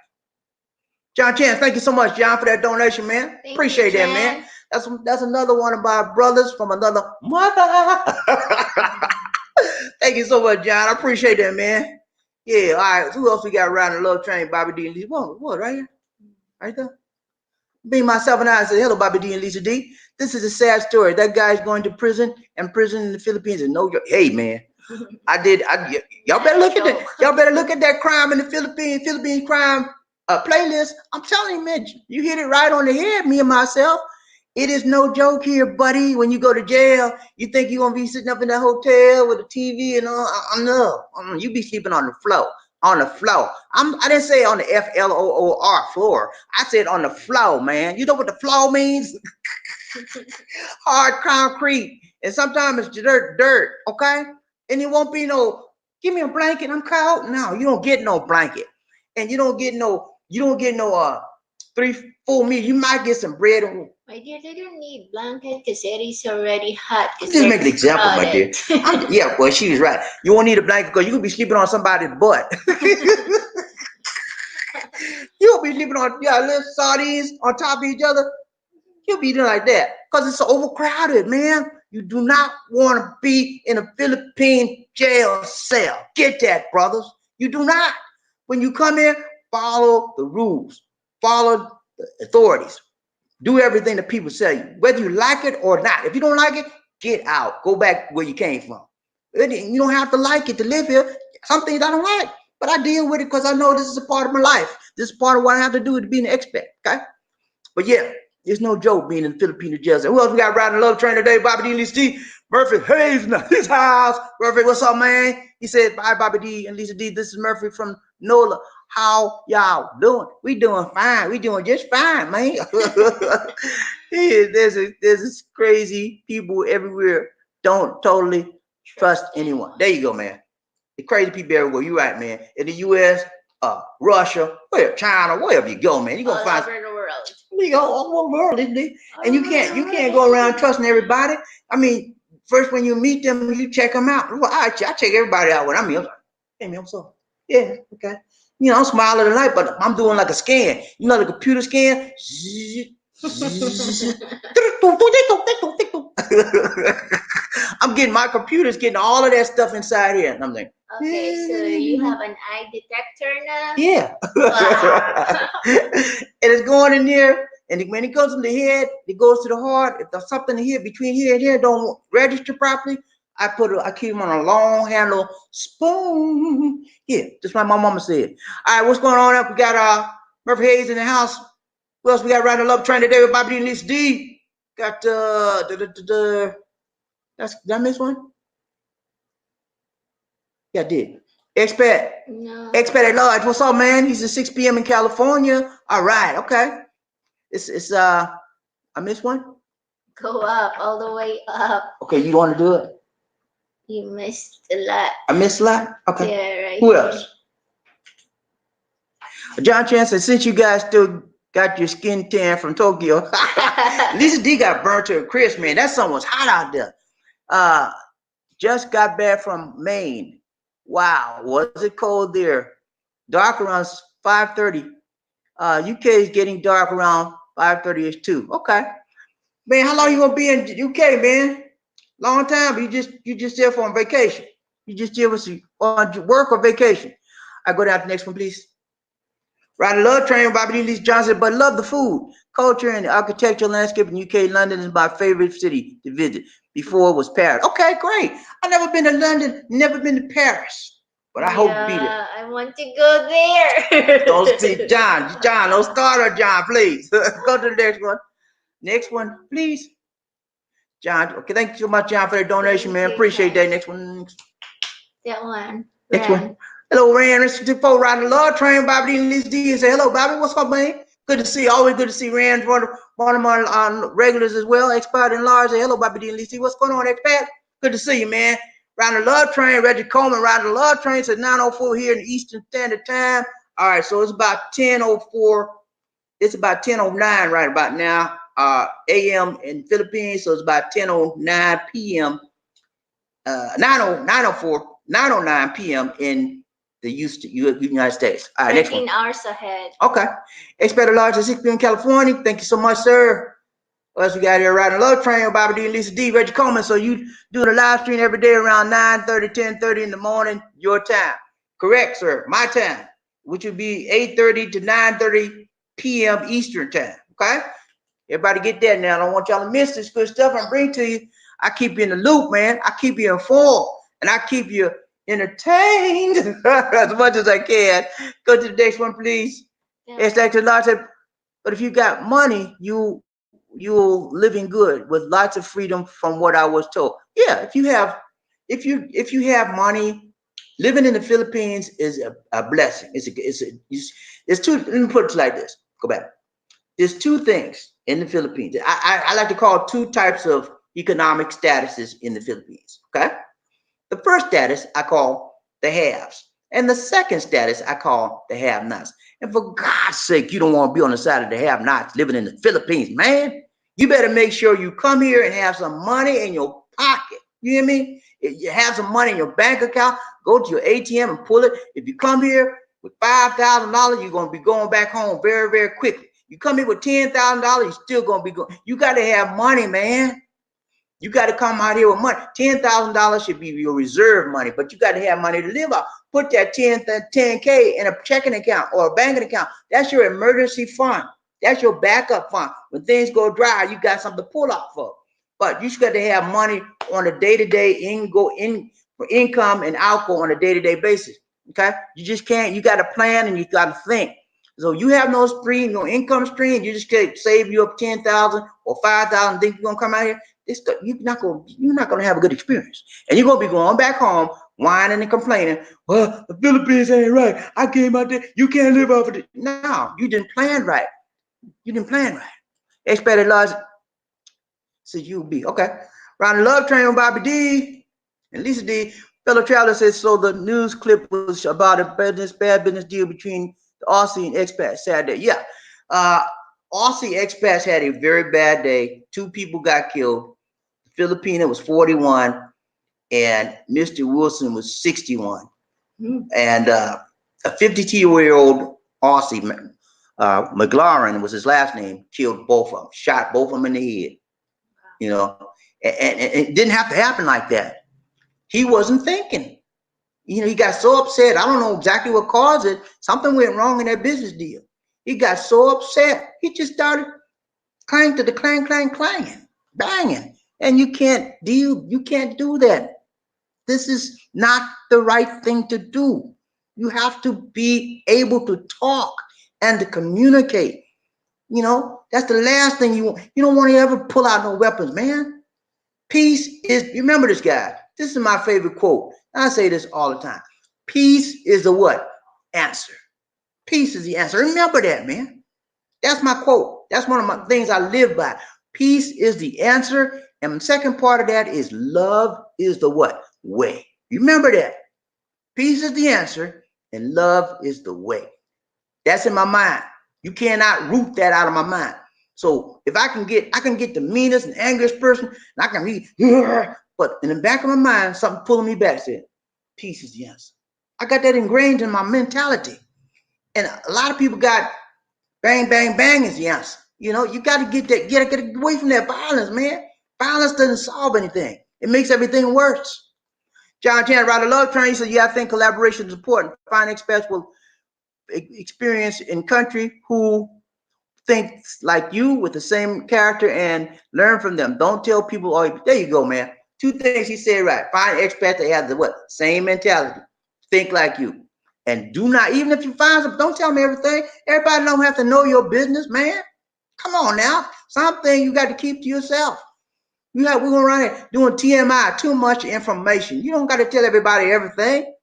John Chance, thank you so much, John, for that donation, man. Appreciate that, man. That's another one of our brothers from another mother. Thank you so much, John. I appreciate that, man. Yeah, all right. Who else we got around the love train? Bobby D and Lisa. What, right here? Right there. Me, myself, and I said, hello, Bobby D and Lisa D. This is a sad story. That guy's going to prison in the Philippines. And no, hey, man. Y'all better look at that. Y'all better look at that crime in the Philippine crime playlist. I'm telling you, man, you hit it right on the head, me and myself. It is no joke here, buddy. When you go to jail, you think you're going to be sitting up in the hotel with the TV and all. No, you be sleeping on the floor. On the floor. I didn't say on the FLOOR floor. I said on the floor, man. You know what the floor means? Hard concrete. And sometimes it's dirt, okay? And it won't be no, give me a blanket, I'm cold. No, you don't get no blanket. And you don't get no 3-4 meals. You might get some bread. My dear, they don't need blanket because it is already hot. Just make an example, my dear. Yeah, well, she was right. You won't need a blanket because you could be sleeping on somebody's butt. You'll be sleeping on little sardines on top of each other. You'll be doing like that because it's overcrowded, man. You do not want to be in a Philippine jail cell. Get that, brothers. You do not. When you come in, follow the rules. Follow the authorities. Do everything the people say, whether you like it or not. If you don't like it, get out. Go back where you came from. You don't have to like it to live here. Some things I don't like, but I deal with it because I know this is a part of my life. This is part of what I have to do to be an expat, okay? But yeah, it's no joke being in the Filipino jail. Who else we got riding the love train today? Bobby D and Lisa D. Murphy Hayes in his house. Murphy, what's up, man? He said, bye, Bobby D and Lisa D. This is Murphy from NOLA. How y'all doing? We doing fine. We doing just fine, man. There's crazy people everywhere. Don't totally trust anyone. There you go, man. The crazy people everywhere. You're right, man. In the U.S., Russia, China, wherever you go, man, you're gonna find over the world. We go all over the world, isn't it? And you can't go around trusting everybody. I mean, first when you meet them, you check them out. Well, I check everybody out when I'm here. Hey, man, what's up? Yeah, okay. You know, I'm smiling tonight, but I'm doing like a scan. You know, the computer scan. I'm getting my computer's getting all of that stuff inside here, and I'm like, okay, so you have an eye detector now? Yeah. Wow. And it's going in there, and when it goes in the head, it goes to the heart. If there's something here between here and here don't register properly, I keep them on a long handle spoon. Yeah, just like my mama said. All right, what's going on up? We got Murphy Hayes in the house. What else we got riding the love train today with Bobby D and Lisa D? Got did I miss one? Yeah, I did. Expat. No. Expat at large. What's up, man? He's at 6 p.m. in California. All right, okay. It's I missed one. Go up, all the way up. Okay, you want to do it? You missed a lot. I missed a lot? Okay. Yeah, right. Who else? John Chan said, since you guys still got your skin tan from Tokyo, Lisa D got burnt to a crisp, man. That sun was hot out there. Just got back from Maine. Wow, was it cold there? Dark around 5:30. UK is getting dark around 5:30ish too. Okay, man. How long you gonna be in UK, man? Long time. You just there for on vacation. You just there on work or vacation. I go down to the next one, please. Ride a love train, Bobby D. Lisa Johnson, but love the food, culture, and the architectural landscape in UK. London is my favorite city to visit. Before it was Paris. Okay, great. I've never been to London, never been to Paris, but I hope to be there. I want to go there. Don't see John, don't start her, John, please. Go to the next one. Next one, please. John, okay, thank you so much, John, for the donation, man. Appreciate that. Next one. That one. Next one. Hello, Rand. It's the riding the love train, Bobby D and Lisa D. And say, hello, Bobby. What's up, man? Good to see. Always good to see Rand, one of my regulars as well. Expat and large. Hello, Bobby D and Lisa. What's going on, Expat? Good to see you, man. Round the love train, Reggie Coleman. Round the love train. It's 9:04 here in Eastern Standard Time. All right, so it's about 10:04. It's about 10:09 right about now. A.M. in Philippines. So it's about 10:09 p.m. 9:09 p.m. in the United States. All right, next one. 13 hours ahead. Okay. Expat large at 6 p.m. California. Thank you so much, sir. What else we got here? Riding Love Train with Bobby D and Lisa D. Reggie Coleman. So you doing a live stream every day around 9:30, 10:30 in the morning, your time. Correct, sir. My time, which would be 8:30 to 9:30 p.m. Eastern time. Okay? Everybody get that now. I don't want y'all to miss this good stuff I'm bringing to you. I keep you in the loop, man. I keep you informed, and I keep you entertained as much as I can. Go to the next one, please. Yeah. It's like a lot of, but if you got money, you're living good with lots of freedom from what I was told. Yeah, if you have money, living in the Philippines is a blessing. It's two. Let me put it like this. Go back. There's two things in the Philippines. I like to call two types of economic statuses in the Philippines. Okay. The first status I call the haves, and the second status I call the have-nots. And for God's sake, you don't want to be on the side of the have-nots living in the Philippines, man. You better make sure you come here and have some money in your pocket. You hear me? If you have some money in your bank account, go to your ATM and pull it. If you come here with $5,000, you're going to be going back home very, very quickly. You come here with $10,000, you're still going to be going. You got to have money, man. You got to come out here with money. $10,000 should be your reserve money, but you got to have money to live out. Put that 10K in a checking account or a banking account. That's your emergency fund. That's your backup fund. When things go dry, you got something to pull out for. But you got to have money on a day-to-day income and outgo on a day-to-day basis. Okay, you just can't. You got to plan and you got to think. So you have no stream, no income stream. You just can't save you up 10,000 or 5,000. Think you're gonna come out here? You're not gonna have a good experience, and you're gonna be going back home whining and complaining. Well, the Philippines ain't right. I came out there. You can't live off of it. No, you didn't plan right. You didn't plan right. Expat large says you'll be okay. Round the love train with Bobby D and Lisa D. Fellow traveler says, so the news clip was about a bad business deal between the Aussie and expats Saturday. Yeah. Aussie expats had a very bad day. 2 people got killed. Filipina was 41 and Mr. Wilson was 61. And a 52-year-old Aussie, McLaren was his last name, killed both of them, shot both of them in the head. You know, and it didn't have to happen like that. He wasn't thinking. You know, he got so upset. I don't know exactly what caused it. Something went wrong in that business deal. He got so upset. He just started clanging to the clanging, banging. And you can't do that. This is not the right thing to do. You have to be able to talk and to communicate. You know, that's the last thing you want. You don't want to ever pull out no weapons, man. Peace is, remember this, guy. This is my favorite quote. I say this all the time. Peace is the what? Answer. Peace is the answer. Remember that, man. That's my quote. That's one of my things I live by. Peace is the answer. And the second part of that is love is the what? Way. Remember that. Peace is the answer and love is the way. That's in my mind. You cannot root that out of my mind. So if I can get the meanest and angriest person, and I can read, but in the back of my mind, something pulling me back said, peace is the answer. I got that ingrained in my mentality. And a lot of people got bang, bang, bang is the answer. You know, you got to get away from that violence, man. Violence doesn't solve anything. It makes everything worse. John Chan, Ryder Love Train, said, yeah, I think collaboration is important. Find experts will experience in country who think like you with the same character and learn from them. Don't tell people, oh, there you go, man. 2 things he said right. Find expats that have the what? Same mentality. Think like you. And do not, even if you find them, don't tell them everything. Everybody don't have to know your business, man. Come on now. Something you got to keep to yourself. We're going to run it doing TMI, too much information. You don't got to tell everybody everything.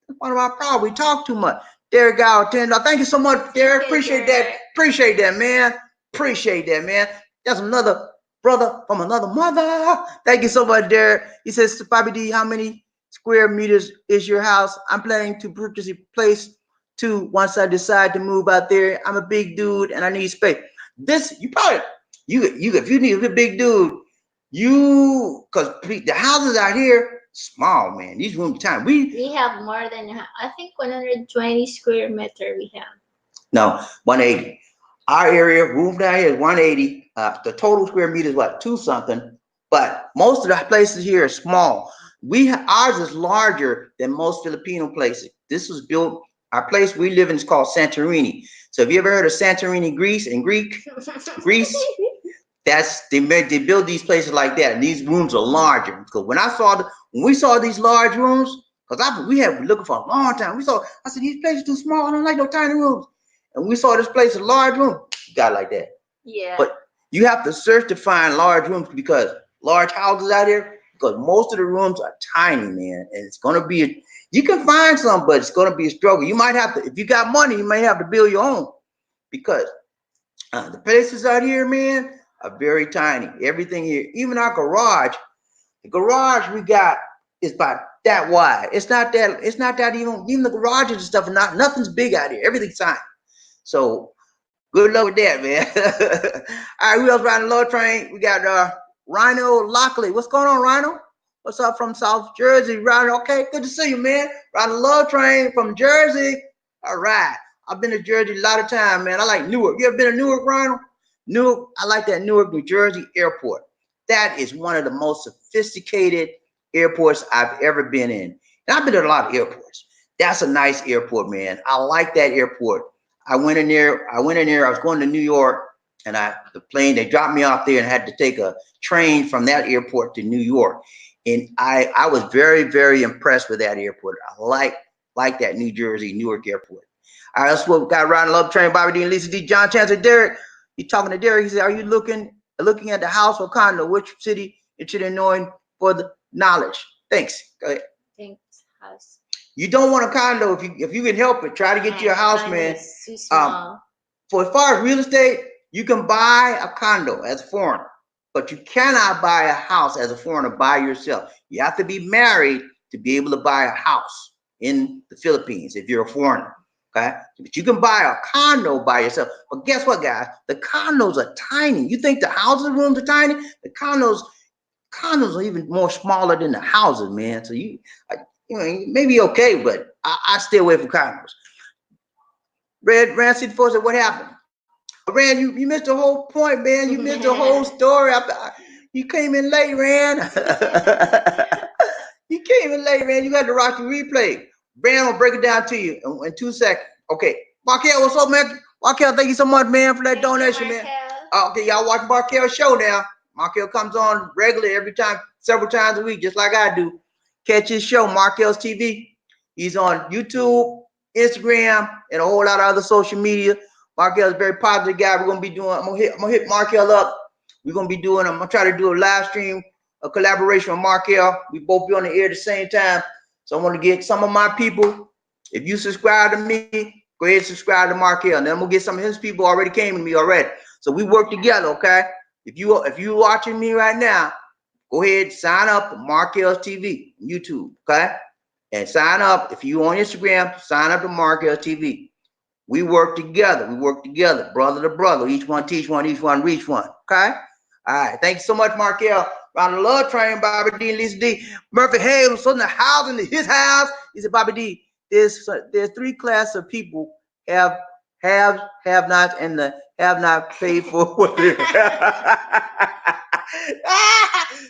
That's one of our problems. We talk too much. Derek got $10. Thank you so much, Derek. Okay, Appreciate that. Derek. Appreciate that, man. Appreciate that, man. That's another brother from another mother. Thank you so much, Derek. He says, Bobby D, how many square meters is your house? I'm planning to purchase a place too once I decide to move out there. I'm a big dude and I need space. This you probably you if you need a big dude, you because the houses out here small, man. These rooms tiny. We have more than, I think, 120 square meter we have. No, 180. Our area, room down here is 180. The total square meter is what, two something. But most of the places here are small. Ours is larger than most Filipino places. This was built. Our place we live in is called Santorini. So have you ever heard of Santorini, Greece? In Greece, they build these places like that, and these rooms are larger. Because when we saw these large rooms, because we have been looking for a long time. I said these places too small. I don't like no tiny rooms. And we saw this place a large room. Got like that. Yeah. But you have to search to find large rooms because large houses out here. Because most of the rooms are tiny, man, and it's gonna be. You can find some, but it's gonna be a struggle. You might have to, if you got money, you may have to build your own, because the places out here, man, are very tiny. Everything here, even our garage, the garage we got is about that wide. It's not that even the garages and stuff. Nothing's big out here. Everything's tiny. So good luck with that, man. All right, who else riding the low train? We got Rhino Lockley. What's going on, Rhino? What's up from South Jersey? Rhino, okay, good to see you, man. Riding the low train from Jersey. All right. I've been to Jersey a lot of time, man. I like Newark. You ever been to Newark, Rhino? Newark, I like that Newark, New Jersey airport. That is one of the most sophisticated airports I've ever been in. And I've been to a lot of airports. That's a nice airport, man. I like that airport. I went in there. I was going to New York, and they dropped me off there and had to take a train from that airport to New York. And I was very, very impressed with that airport. I like that New Jersey, Newark airport. All right, that's what we got riding love train. Bobby D and Lisa D. John Chancellor Derek. He's talking to Derek. He said, "Are you looking at the house or condo? Which city it should annoy for the knowledge?" Thanks. Go ahead. Thanks, house. You don't want a condo if you can help it. Try to get you a house, man. It's too small. For as far as real estate, you can buy a condo as a foreigner, but you cannot buy a house as a foreigner by yourself. You have to be married to be able to buy a house in the Philippines if you're a foreigner. Okay, but you can buy a condo by yourself. But guess what, guys? The condos are tiny. You think the houses rooms are tiny? The condos are even more smaller than the houses, man. So you maybe okay, but I stay away from condos. Rand City Force said, "What happened?" Rand, you missed the whole point, man. You missed the whole story. You came in late, Rand. You came in late, man. You got to watch the replay. Rand will break it down to you in 2 seconds. Okay. Markel, what's up, man? Markel, thank you so much, man, for that donation, man. Okay, y'all watch Markel's show now. Markel comes on regularly several times a week, just like I do. Catch his show, Markel's TV. He's on YouTube, Instagram, and a whole lot of other social media. Markel's a very positive guy. I'm gonna hit Markel up. I'm gonna try to do a live stream, a collaboration with Markel. We both be on the air at the same time. So I want to get some of my people. If you subscribe to me, go ahead and subscribe to Markel. And then I'm gonna get some of his people already came to me already. So we work together, okay? If you watching me right now, go ahead, sign up to Markel's TV, YouTube, okay? And sign up. If you on Instagram, sign up to Markel's TV. We work together. Brother to brother. Each one teach one, each one reach one. Okay? All right. Thank you so much, Markel. Round the love train, Bobby D and Lisa D. Murphy Hayes was in the house, in his house. He said, Bobby D, there's three classes of people: have not, and the have not paid for what they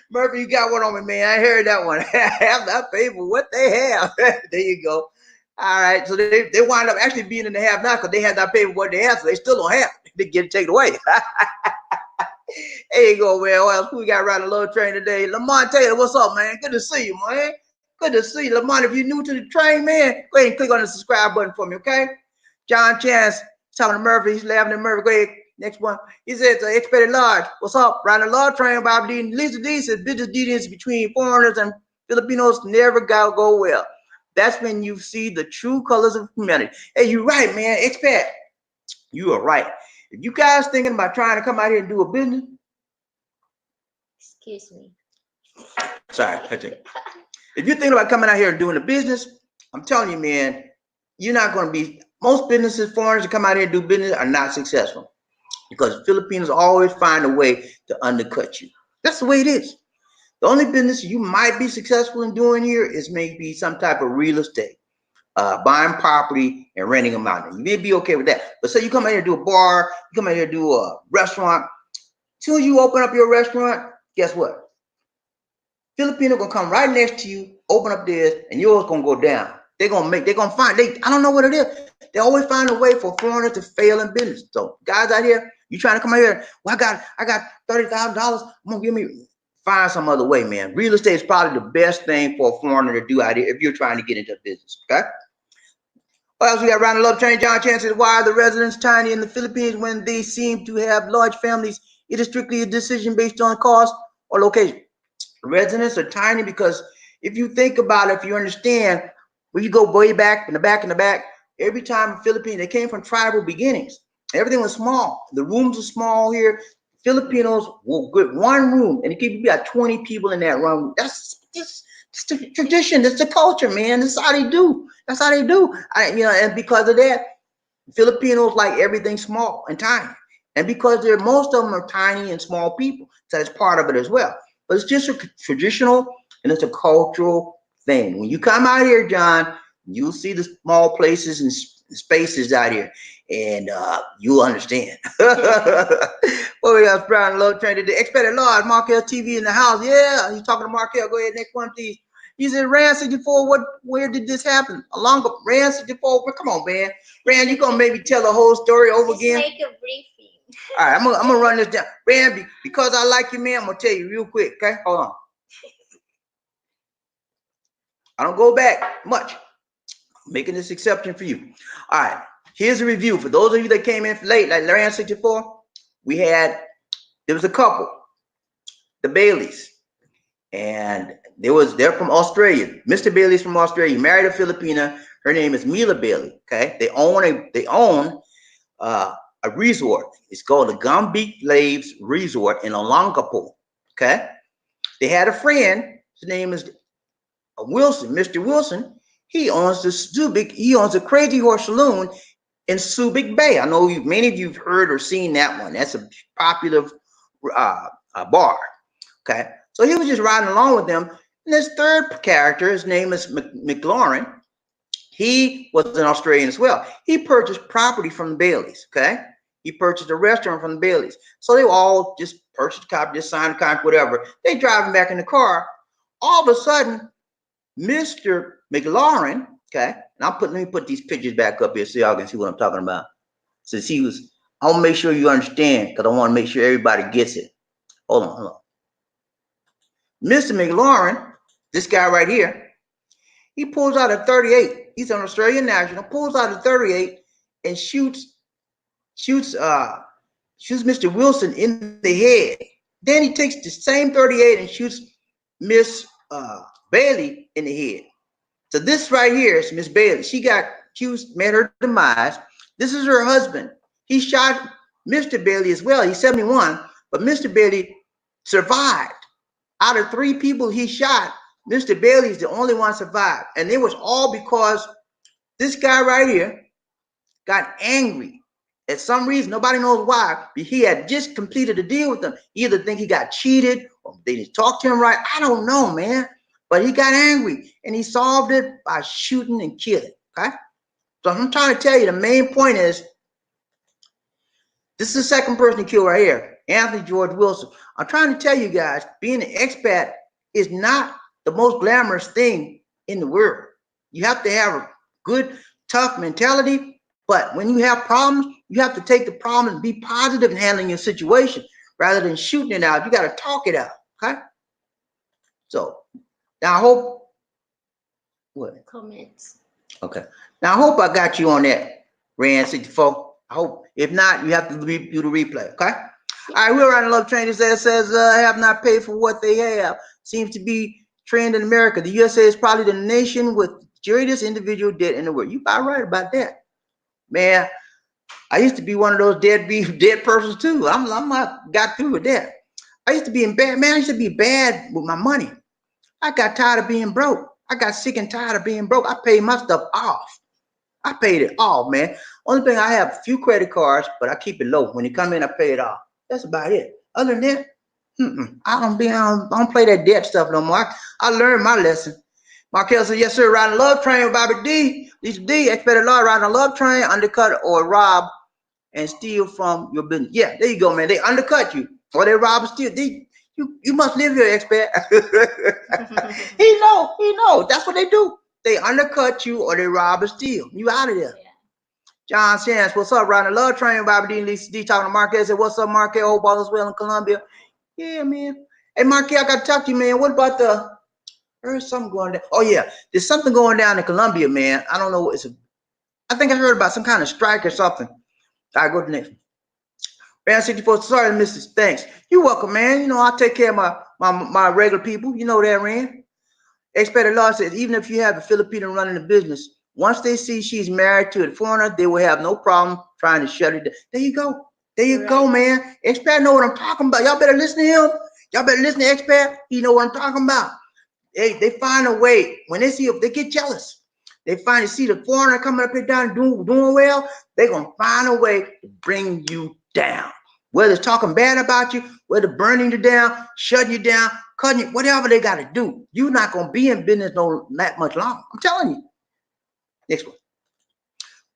Murphy, you got one on me, man. I heard that one. Have not paid for what they have. There you go. All right, so they wind up actually being in the have not because they have not paid for what they have, so they still don't have it. They get it taken away. There you go, man. What else we got riding the low train today? Lamont Taylor, what's up, man? Good to see you, man. Good to see you. Lamont, if you're new to the train, man, go ahead and click on the subscribe button for me, okay? John Chance, talking to Murphy. He's laughing at Murphy. Go ahead. Next one. He says, Expat at large. What's up? Riding the low train, Bobby D. Lisa D says, business dealings between foreigners and Filipinos never go well. That's when you see the true colors of humanity. Hey, you're right, man. Expat, you are right. If you guys thinking about trying to come out here and do a business, Excuse me. sorry, if you're thinking about coming out here and doing a business, I'm telling you, man, you're not going to be. Most businesses, foreigners that come out here and do business are not successful because Filipinos always find a way to undercut you. That's the way it is. The only business you might be successful in doing here is maybe some type of real estate, buying property and renting them out. You may be okay with that. But say you come out here and do a bar, you come out here and do a restaurant. As soon as you open up your restaurant, guess what? Filipino gonna come right next to you, open up theirs, and yours gonna go down. They're gonna find, I don't know what it is. They always find a way for foreigners to fail in business. So guys out here, you trying to come out here, well, I got $30,000. I'm gonna give me, find some other way, man. Real estate is probably the best thing for a foreigner to do out here if you're trying to get into business, okay? What else we got? Around the love train, John Chan says, why are the residents tiny in the Philippines when they seem to have large families? It is strictly a decision based on cost or location. Residents are tiny because if you think about it, if you understand, when you go way back in the back, every time in Philippines, they came from tribal beginnings. Everything was small. The rooms are small here. Filipinos will get one room, and it could be about 20 people in that room. That's the tradition. That's the culture, man. That's how they do. That's how they do. And because of that, Filipinos like everything small and tiny. And because most of them are tiny and small people, so that's part of it as well. But it's just a traditional and it's a cultural thing. When you come out here, John, you'll see the small places and spaces out here, and you'll understand. What we got? Brown Love Train today. Expat at large, Markel TV in the house. Yeah, he's talking to Markel. Go ahead, next one, please. He said, Rand 64, where did this happen? Olongapo, Rand 64, come on, man. Rand, you gonna maybe tell the whole story over Just again? make a briefing. All right, I'm gonna run this down. Rand, because I like you, man, I'm gonna tell you real quick, okay? Hold on. I don't go back much. I'm making this exception for you. All right, here's a review. For those of you that came in late, like Rand 64, there was a couple, the Baileys. And they're from Australia. Mr. Bailey's from Australia. He married a Filipina. Her name is Mila Bailey. Okay, they own a resort. It's called the Zambales Resort in Olongapo. Okay, they had a friend. His name is Wilson. Mr. Wilson. He owns a Crazy Horse Saloon in Subic Bay. I know many of you've heard or seen that one. That's a popular bar. Okay. So he was just riding along with them. And this third character, his name is McLaren. He was an Australian as well. He purchased property from the Baileys, okay? He purchased a restaurant from the Baileys. So they all just purchased a copy, just signed a contract, whatever. They driving back in the car. All of a sudden, Mr. McLaren, okay? And let me put these pictures back up here so y'all can see what I'm talking about. Since I want to make sure you understand because I want to make sure everybody gets it. Hold on. Mr. McLaren, this guy right here, he pulls out a 38. He's an Australian national. Pulls out a 38 and shoots Mr. Wilson in the head. Then he takes the same 38 and shoots Miss Bailey in the head. So this right here is Miss Bailey. She met her demise. This is her husband. He shot Mr. Bailey as well. He's 71, but Mr. Bailey survived. Out of 3 people he shot, Mr. Bailey is the only one survived. And it was all because this guy right here got angry. At some reason, nobody knows why, but he had just completed a deal with them. You either think he got cheated or they didn't talk to him right. I don't know, man. But he got angry and he solved it by shooting and killing. Okay? So I'm trying to tell you, the main point is, this is the second person he killed right here, Anthony George Wilson. I'm trying to tell you guys, being an expat is not the most glamorous thing in the world. You have to have a good, tough mentality. But when you have problems, you have to take the problem and be positive in handling your situation rather than shooting it out. You got to talk it out. Okay? So now I hope what? Comments. Okay. Now I hope I got you on that, Rand 64. I hope. If not, you have to do the replay. Okay. All right. We're on the love train. That says have not paid for what they have. Seems to be trend in America. The USA is probably the nation with Jerry, this individual dead in the world. You about right about that, man. I used to be one of those dead persons too. I'm not got through with that. I used to be in bad, man. I used to be bad with my money. I got tired of being broke. I got sick and tired of being broke. I paid my stuff off. I paid it off, man. Only thing I have a few credit cards, but I keep it low. When you come in, I pay it off. That's about it. Other than that, I don't play that debt stuff no more. I learned my lesson. Markel said, yes, sir, riding a love train with Bobby D. Lisa D, expected law, riding a love train, undercut or rob and steal from your business. Yeah, there you go, man. They undercut you or they rob and steal. You must live here, expert. he know. That's what they do. They undercut you or they rob and steal. You out of there. Yeah. John Chance, what's up, riding a love train with Bobby D and Lisa D, talking to Marquez. Said, what's up, Marquez? Hope all is well in Colombia. Yeah, man. Hey, Marquez, I got to talk to you, man. What about there's something going down. Oh, yeah. There's something going down in Colombia, man. I don't know. I think I heard about some kind of strike or something. All right, go to the next one. Ran 64, sorry, Mrs. Thanks. You're welcome, man. You know, I take care of my regular people. You know that, Ran. Expert law says, even if you have a Filipino running a business, once they see she's married to a foreigner, they will have no problem trying to shut it down. There you go. There you go, man. Expert know what I'm talking about. Y'all better listen to him. Y'all better listen to Expert. He know what I'm talking about. They find a way. When they see if they get jealous, they see the foreigner coming up here down doing well, they're gonna find a way to bring you down. Whether it's talking bad about you, whether burning you down, shutting you down, cutting you, whatever they got to do. You're not going to be in business that much longer. I'm telling you. Next one.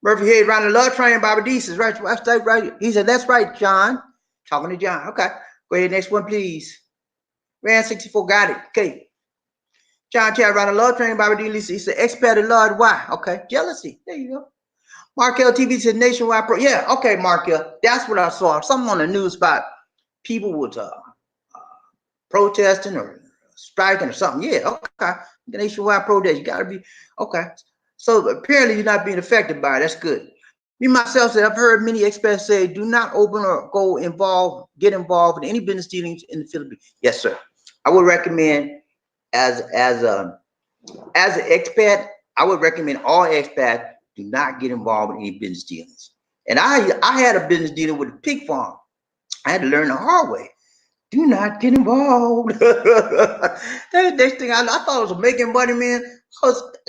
Murphy Hayes, riding the love train, Bobby D says, right. He said, that's right, John. Talking to John. Okay. Go ahead. Next one, please. Ran 64, got it. Okay. John Chad, riding the love train, Bobby D. Lisa. He said, expert Lord, why? Okay. Jealousy. There you go. Markel TV said nationwide pro. Yeah, okay, Markel. That's what I saw. Something on the news about people was protesting or striking or something. Yeah, okay. Nationwide protest. You gotta be okay. So apparently you're not being affected by it. That's good. Me myself said I've heard many expats say do not open or get involved in any business dealings in the Philippines. Yes, sir. I would recommend as an expat, I would recommend all expats do not get involved in any business dealings. And I had a business dealing with a pig farm. I had to learn the hard way. Do not get involved. Next thing I thought I was making money, man.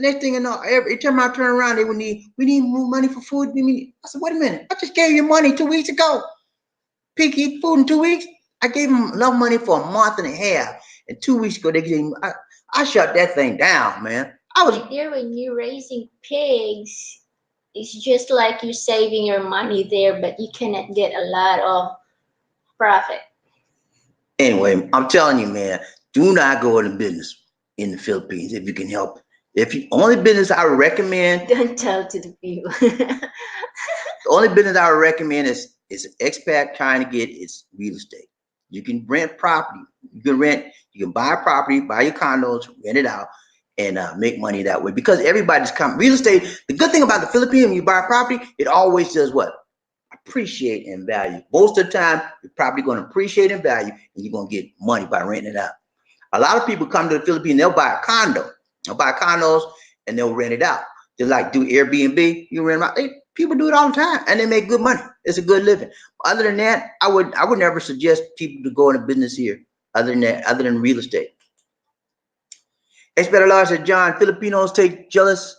Next thing you know, every time I turn around, we need more money for food. I said, wait a minute, I just gave you money 2 weeks ago. Pig eat food in 2 weeks. I gave them enough money for a month and a half. And 2 weeks ago, they gave me, I shut that thing down, man. There, when you're raising pigs, it's just like you're saving your money there, but you cannot get a lot of profit. Anyway, I'm telling you, man, do not go into business in the Philippines if you can help it. If you only business I would recommend. Don't tell to the people. The only business I would recommend is expat trying to get is real estate. You can rent property. You can buy a property, buy your condos, rent it out, and make money that way. Because everybody's coming. Real estate, the good thing about the Philippines, when you buy a property, it always does what? Appreciate in value. Most of the time, you're probably going to appreciate in value, and you're going to get money by renting it out. A lot of people come to the Philippines, they'll buy a condo. They'll buy condos, and they'll rent it out. They like do Airbnb, you rent them out. People do it all the time, and they make good money. It's a good living. Other than that, I would never suggest people to go into business here. Other than real estate. Expert Large said, John, Filipinos take jealous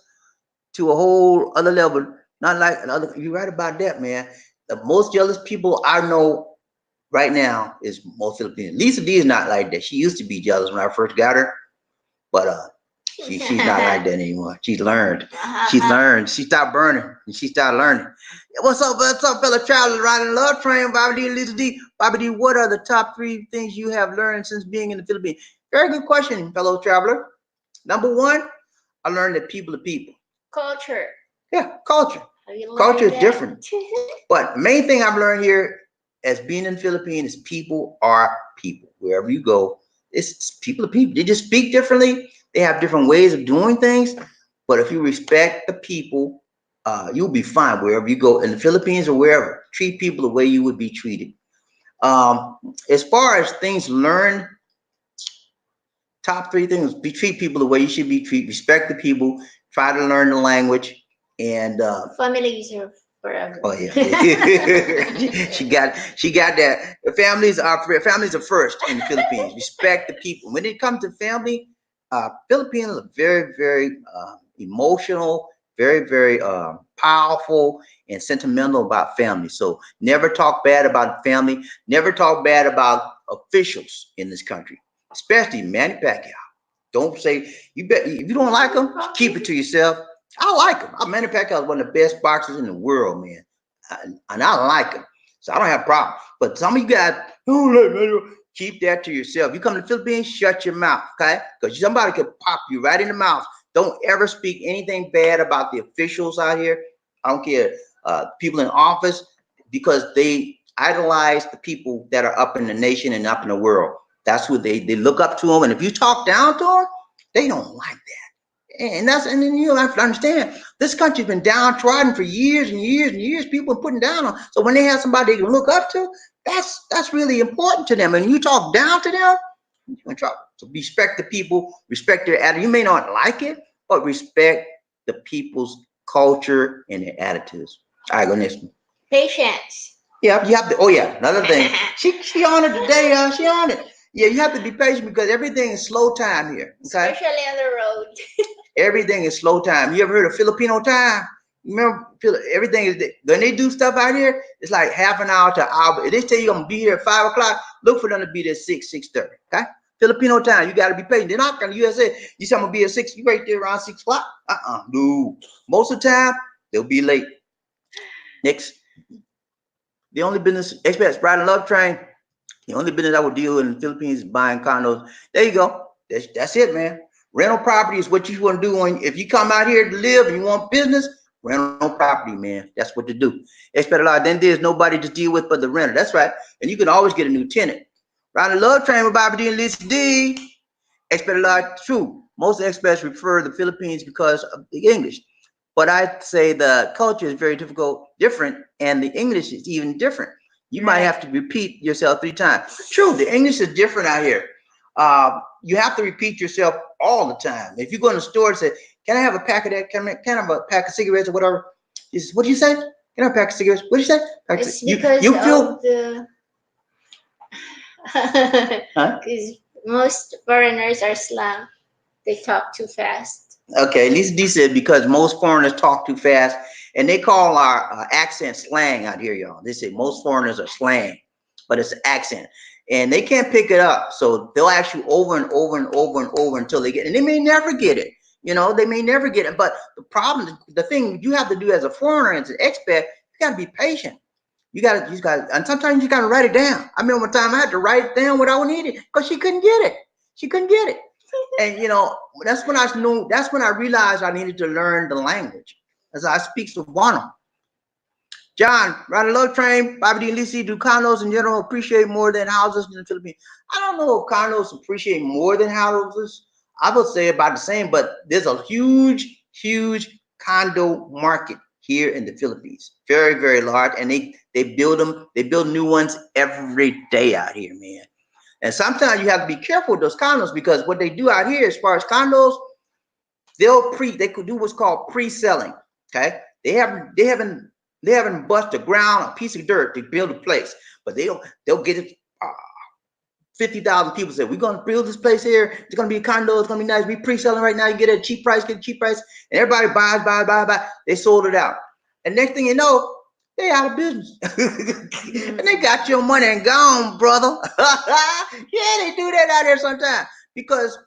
to a whole other level. Not like another. You're right about that, man. The most jealous people I know right now is most Filipinos. Lisa D is not like that. She used to be jealous when I first got her, but she's not like that anymore. She's learned. She's learned. She stopped burning and she started learning. What's up, fellow travelers riding the love train? Bobby D, Lisa D. Bobby D, what are the top 3 things you have learned since being in the Philippines? Very good question, fellow traveler. Number 1, I learned that people are people. Culture. Yeah, culture. Culture is different. But the main thing I've learned here as being in the Philippines is people are people. Wherever you go, it's people are people. They just speak differently. They have different ways of doing things. But if you respect the people, you'll be fine wherever you go. In the Philippines or wherever, treat people the way you would be treated. As far as things learned, Top three things: be treat people the way you should be treated, respect the people, try to learn the language, and Families are forever. oh yeah, she got that. The families are first in the Philippines. Respect the people. When it comes to family, Filipinos are very very emotional, very very powerful and sentimental about family. So never talk bad about family. Never talk bad about officials in this country, especially Manny Pacquiao. Don't say you bet if you don't like them, keep it to yourself. I like him. Manny Pacquiao is one of the best boxers in the world, man, and I like him, so I don't have a problem. But some of you guys, keep that to yourself. You come to the Philippines, shut your mouth, okay? Because somebody could pop you right in the mouth. Don't ever speak anything bad about the officials out here. I don't care, people in office, because they idolize the people that are up in the nation and up in the world. That's who they look up to them. And if you talk down to them, they don't like that. And then you have to understand, this country's been downtrodden for years and years and years. People are putting down on. So when they have somebody they can look up to, that's really important to them. And you talk down to them, you're in trouble. So respect the people, respect their attitude. You may not like it, but respect the people's culture and their attitudes. All right, go next one. Patience. Yeah, you have to. Oh yeah, another thing. She on it today, she on it. Yeah, you have to be patient because everything is slow time here. Okay? Especially on the road. Everything is slow time. You ever heard of Filipino time? Remember, everything is when they do stuff out here. It's like half an hour to an hour. If they tell you I'm gonna be here at 5 o'clock, look for them to be there at 6:30. Okay? Filipino time. You got to be patient. They're not gonna USA. You say I'm gonna be at 6. You right there around 6 o'clock. No. Most of the time they'll be late. Next, the only business expats ride a love train. The only business I would deal in the Philippines is buying condos. There you go. That's it, man. Rental property is what you want to do if you come out here to live and you want business. Rental property, man. That's what to do. Expat a lot. Then there's nobody to deal with but the renter. That's right. And you can always get a new tenant. Ride a love train with Bobby D and Lisa D. Expat a lot. True. Most expats prefer the Philippines because of the English. But I'd say the culture is very different, and the English is even different. You might have to repeat yourself 3 times. True, the English is different out here. You have to repeat yourself all the time. If you go in the store and say, "Can I have a pack of that? Can I have a pack of cigarettes or whatever?" He says, "What do you say? Can I have a pack of cigarettes? What do you say?" It's because you feel of the because most foreigners are slang. They talk too fast. Okay, Lisa D said because most foreigners talk too fast, and they call our accent slang out here, y'all. They say most foreigners are slang, but it's accent, and they can't pick it up. So they'll ask you over and over and over and over until they get it, and they may never get it. They may never get it. But the thing you have to do as a foreigner, as an expat, you got to be patient. You got to, and sometimes you got to write it down. I remember one time I had to write down what I needed because she couldn't get it. She couldn't get it. And that's when I knew. That's when I realized I needed to learn the language, as I speak Cebuano. John, ride a love train. Bobby D and Lisi do condos in general appreciate more than houses in the Philippines. I don't know if condos appreciate more than houses. I would say about the same, but there's a huge, huge condo market here in the Philippines. Very, very large, and they build them. They build new ones every day out here, man. And sometimes you have to be careful with those condos because what they do out here, as far as condos, they could do what's called pre-selling. Okay, they haven't bust the ground, a piece of dirt to build a place, but they'll get it. 50,000 people say we're gonna build this place here. It's gonna be a condo. It's gonna be nice. We pre-selling right now. You get a cheap price, and everybody buys. They sold it out, and next thing you know, they out of business. And they got your money and gone, brother. Yeah, they do that out there sometimes because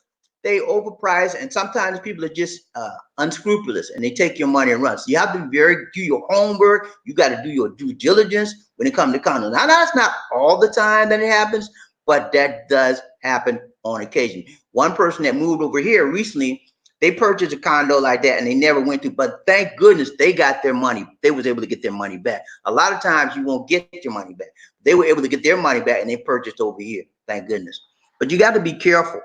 they overprice, and sometimes people are just unscrupulous and they take your money and run. So you have to do your homework. You got to do your due diligence when it comes to condos. Now that's not all the time that it happens, but that does happen on occasion. One person that moved over here recently, they purchased a condo like that and they never went to, but thank goodness they got their money. They was able to get their money back. A lot of times you won't get your money back. They were able to get their money back and they purchased over here. Thank goodness. But you got to be careful.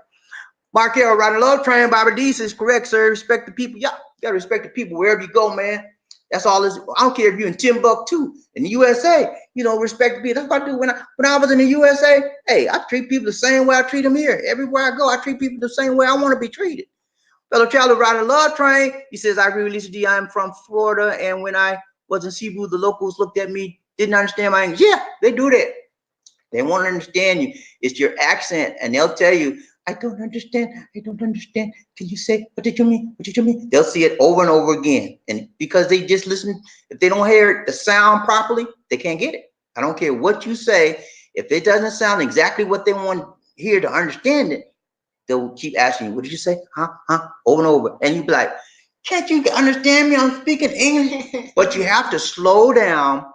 Mark L. riding love train. Bobby D says correct, sir. Respect the people. Yeah, you got to respect the people wherever you go, man. That's all. I don't care if you're in Timbuktu in the USA. You know, respect people. That's what I do when I was in the USA. Hey, I treat people the same way I treat them here. Everywhere I go, I treat people the same way I want to be treated. Fellow traveler riding a love train. He says, I agree with Lisa D. I'm from Florida, and when I was in Cebu, the locals looked at me, didn't understand my English. Yeah, they do that. They want to understand you. It's your accent, and they'll tell you, I don't understand. I don't understand. Can you say, what did you mean? What did you mean? They'll see it over and over again. And because they just listen, if they don't hear the sound properly, they can't get it. I don't care what you say. If it doesn't sound exactly what they want to hear to understand it, they'll keep asking you, what did you say? Huh? Over and over. And you be like, can't you understand me? I'm speaking English. But you have to slow down.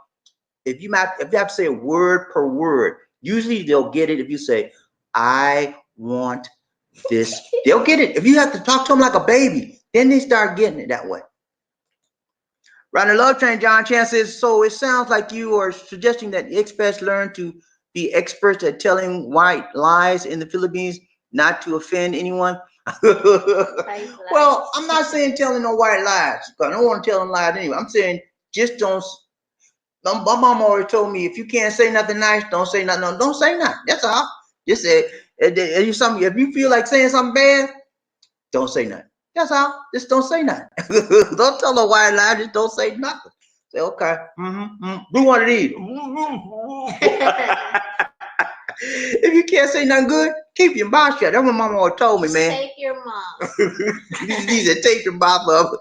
If you have to say a word per word, usually they'll get it if you say, I want this. They'll get it. If you have to talk to them like a baby, then they start getting it that way. Riding the love train, John Chan says, so it sounds like you are suggesting that expats learn to be experts at telling white lies in the Philippines, not to offend anyone. Well, I'm not saying telling no white lies, because I don't want to tell them lies anyway. I'm saying just don't. My mom always told me, if you can't say nothing nice, don't say nothing. No, don't say nothing. That's all. Just say, if you feel like saying something bad, don't say nothing. That's all. Just don't say nothing. Don't tell a white lie. Just don't say nothing. Say, okay. Do one of these. If you can't say nothing good, keep your mouth shut. That's what my mom always told me, man. Take your mouth. These are take your mouth up.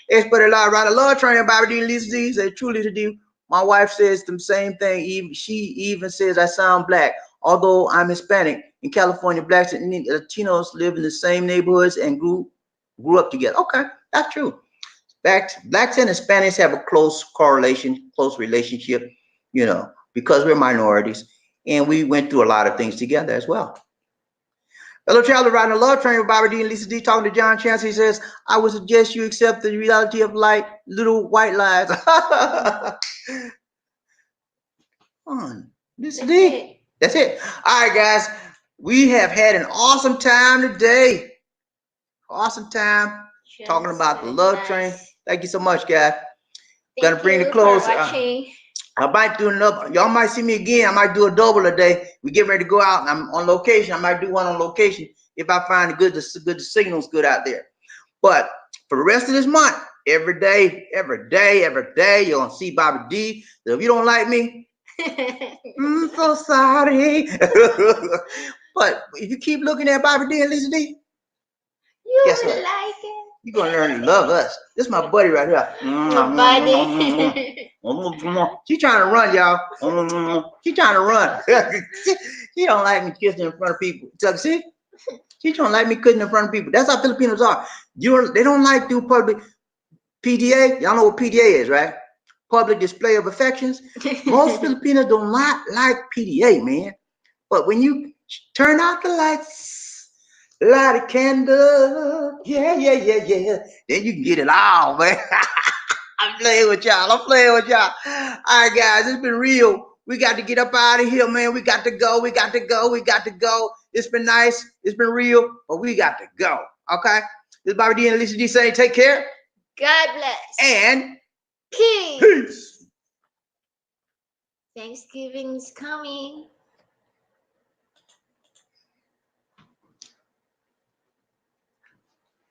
Expert allowed ride a love train by D. Lisa D. Said, truly to do. My wife says the same thing. She even says I sound black. Although I'm Hispanic, in California, blacks and Latinos live in the same neighborhoods and grew up together. Okay, that's true. Blacks and Hispanics have a close correlation, close relationship, you know, because we're minorities. And we went through a lot of things together as well. Fellow traveler riding a love train with Bobby D and Lisa D talking to John Chance. He says, I would suggest you accept the reality of light, little white lies. On Lisa D. That's it. All right, guys. We have had an awesome time today. Awesome time talking about the love train. Thank you so much, guys. Gonna bring the close. I might do another. Y'all might see me again. I might do a double today. We get ready to go out. And I'm on location. I might do one on location if I find the signal's good out there. But for the rest of this month, every day, you're gonna see Bobby D. So if you don't like me, I'm so sorry. But if you keep looking at Bobby D and Lisa D, guess what? Like it. You're gonna learn to love us. This is my buddy right here. Buddy. She trying to run, y'all. She trying to run. She don't like me kissing in front of people. See? She don't like me kissing in front of people. That's how Filipinos are. They don't like do public PDA. Y'all know what PDA is, right? Public display of affections. Most Filipinos do not like PDA, man. But when you turn out the lights, light a candle, yeah, then you can get it all, man. I'm playing with y'all. All right, guys, it's been real. We got to get up out of here, man. We got to go. It's been nice. It's been real, but we got to go. Okay? This is Bobby D and Alicia D saying take care. God bless. And peace. Thanksgiving's coming.